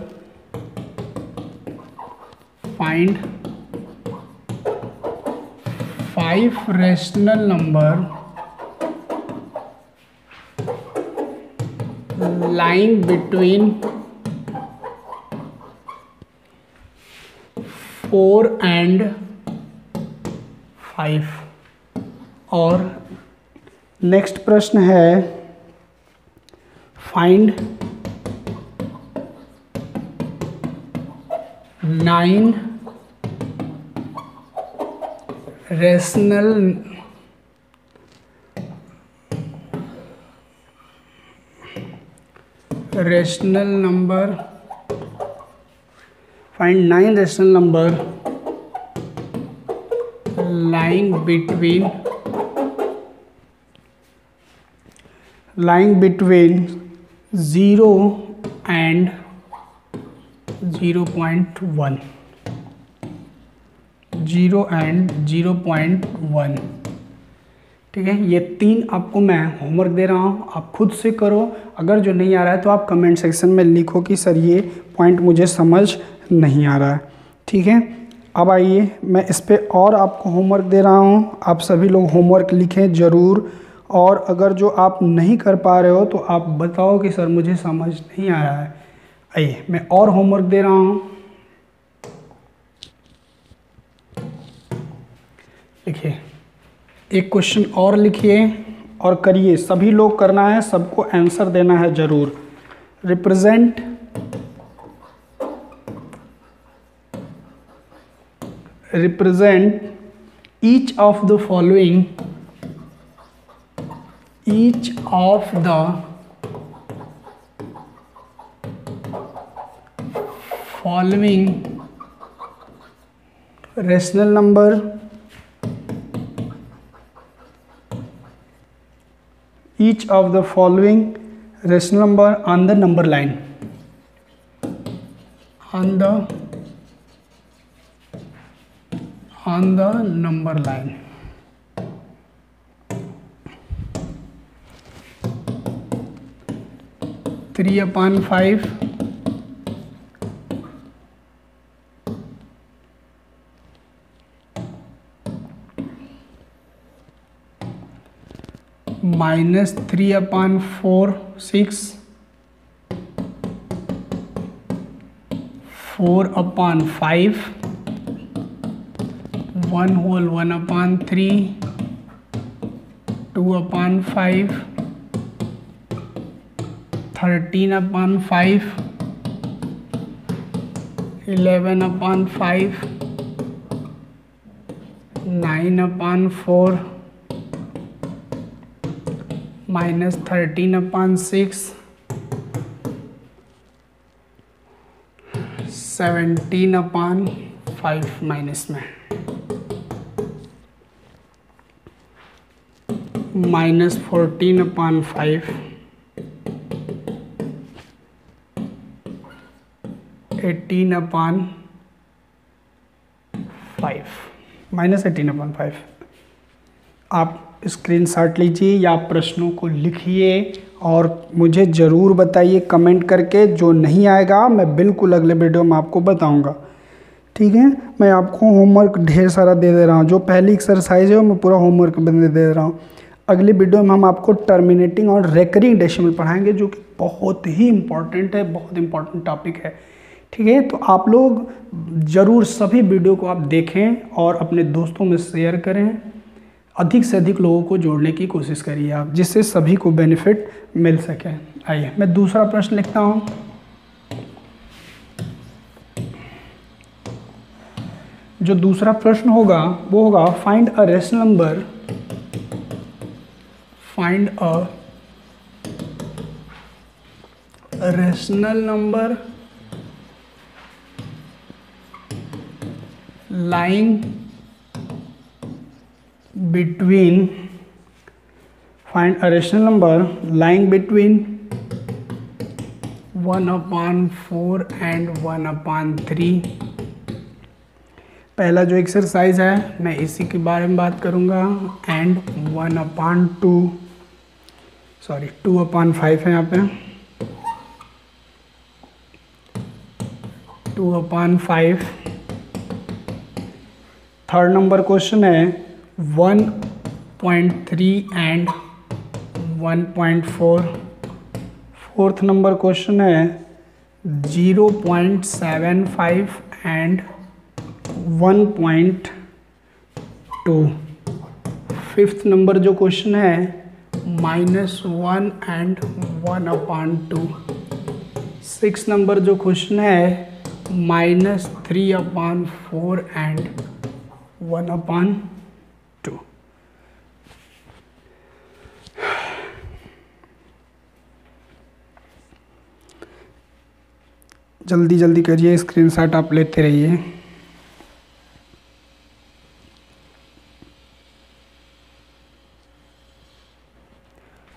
S1: find 5 rational number lying between 4 and 5। और नेक्स्ट प्रश्न है, find 9 rational number, find 9 rational number lying between 0 and 0.1, 0 and 0.1। ठीक है। ये 3 आपको मैं होमवर्क दे रहा हूँ, आप खुद से करो। अगर जो नहीं आ रहा है तो आप कमेंट सेक्शन में लिखो कि सर ये पॉइंट मुझे समझ नहीं आ रहा है, ठीक है। अब आइए, मैं इस पे और आपको होमवर्क दे रहा हूँ, आप सभी लोग होमवर्क लिखें ज़रूर। और अगर जो आप नहीं कर पा रहे हो तो आप बताओ कि सर मुझे समझ नहीं आ रहा है। आइए, मैं और होमवर्क दे रहा हूँ। लिखिए, एक क्वेश्चन और लिखिए और करिए। सभी लोग करना है, सबको आंसर देना है ज़रूर। Represent each of the following rational number each of the following rational number on the number line, on the number line। (3/5), -3/4 6, 4/5, 1/1/3, 2/5, 13/5, 11/5, 9/4, -13/6, 17/5 minus में, -14/5, 18/5, -18/5। आप स्क्रीनशॉट लीजिए या प्रश्नों को लिखिए और मुझे ज़रूर बताइए कमेंट करके। जो नहीं आएगा मैं बिल्कुल अगले वीडियो में आपको बताऊंगा, ठीक है। मैं आपको होमवर्क ढेर सारा दे दे रहा हूँ। जो पहली एक्सरसाइज है वो मैं पूरा होमवर्क दे रहा हूँ। अगली वीडियो में हम आपको टर्मिनेटिंग और रेकरिंग डेसिमल पढ़ाएंगे, जो कि बहुत ही इम्पॉर्टेंट है, बहुत इम्पॉर्टेंट टॉपिक है, ठीक है। तो आप लोग ज़रूर सभी वीडियो को आप देखें और अपने दोस्तों में शेयर करें। अधिक से अधिक लोगों को जोड़ने की कोशिश करिए आप, जिससे सभी को बेनिफिट मिल सके। आइए मैं दूसरा प्रश्न लिखता हूँ। जो दूसरा प्रश्न होगा वो होगा find a rational number, find a rational number lying between, find a rational number lying between 1/4 and 1/3। पहला जो एक्सरसाइज है मैं इसी के बारे में बात करूंगा। एंड 1/2, सॉरी 2/5 है यहाँ पे, 2/5। थर्ड नंबर क्वेश्चन है 1.3 एंड 1.4। फोर्थ नंबर क्वेश्चन है 0.75 एंड 1.2। फिफ्थ नंबर जो क्वेश्चन है -1 एंड 1/2। सिक्स नंबर जो क्वेश्चन है -3/4 एंड 1/2। जल्दी जल्दी करिए, स्क्रीनशॉट आप लेते रहिए।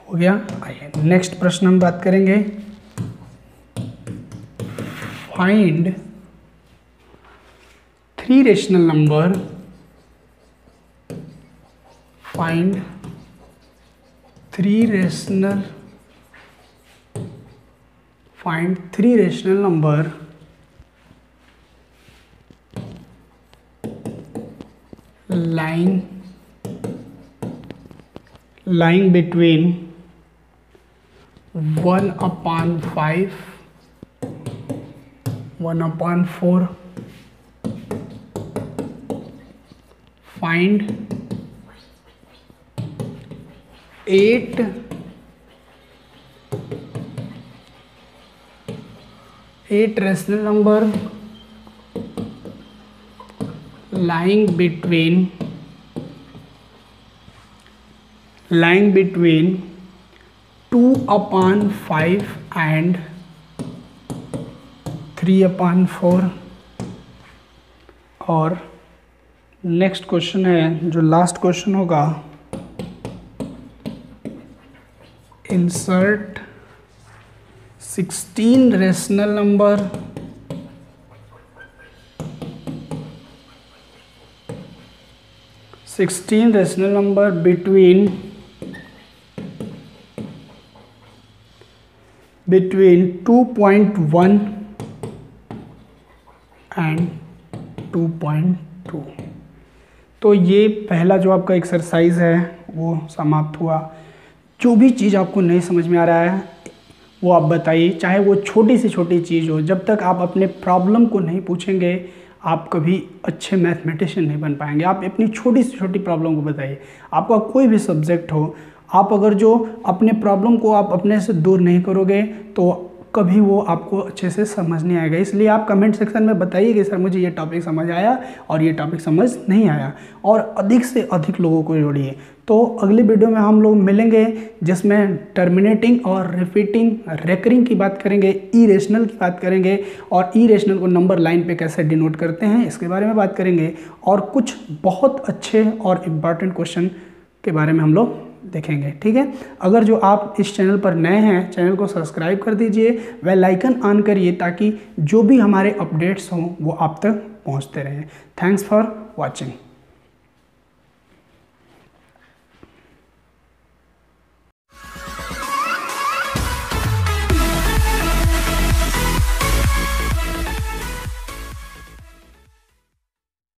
S1: हो गया। आइए नेक्स्ट प्रश्न हम बात करेंगे। Find 3 rational number, find 3 rational, find 3 rational number lying between 1/5, 1/4। find 8 rational number lying between 2/5 and 3/4। और नेक्स्ट क्वेश्चन है जो लास्ट क्वेश्चन होगा, insert 16 rational number between 2.1 and 2.2। तो ये पहला जो आपका एक्सरसाइज है वो समाप्त हुआ। जो भी चीज़ आपको नहीं समझ में आ रहा है वो आप बताइए, चाहे वो छोटी से छोटी चीज़ हो। जब तक आप अपने प्रॉब्लम को नहीं पूछेंगे आप कभी अच्छे मैथमेटिशियन नहीं बन पाएंगे। आप अपनी छोटी से छोटी प्रॉब्लम को बताइए। आपका कोई भी सब्जेक्ट हो, आप अगर जो अपने प्रॉब्लम को आप अपने से दूर नहीं करोगे तो कभी वो आपको अच्छे से समझ नहीं आएगा। इसलिए आप कमेंट सेक्शन में बताइए कि सर मुझे ये टॉपिक समझ आया और ये टॉपिक समझ नहीं आया, और अधिक से अधिक लोगों को जोड़िए। तो अगली वीडियो में हम लोग मिलेंगे जिसमें टर्मिनेटिंग और रिपीटिंग रेकरिंग की बात करेंगे, इरेशनल की बात करेंगे, और इरेशनल को नंबर लाइन पे कैसे डिनोट करते हैं इसके बारे में बात करेंगे, और कुछ बहुत अच्छे और इम्पॉर्टेंट क्वेश्चन के बारे में हम लोग देखेंगे। ठीक है, अगर जो आप इस चैनल पर नए हैं, चैनल को सब्सक्राइब कर दीजिए, बेल आइकन ऑन करिए ताकि जो भी हमारे अपडेट्स हों वो आप तक पहुंचते रहें। Thanks for watching.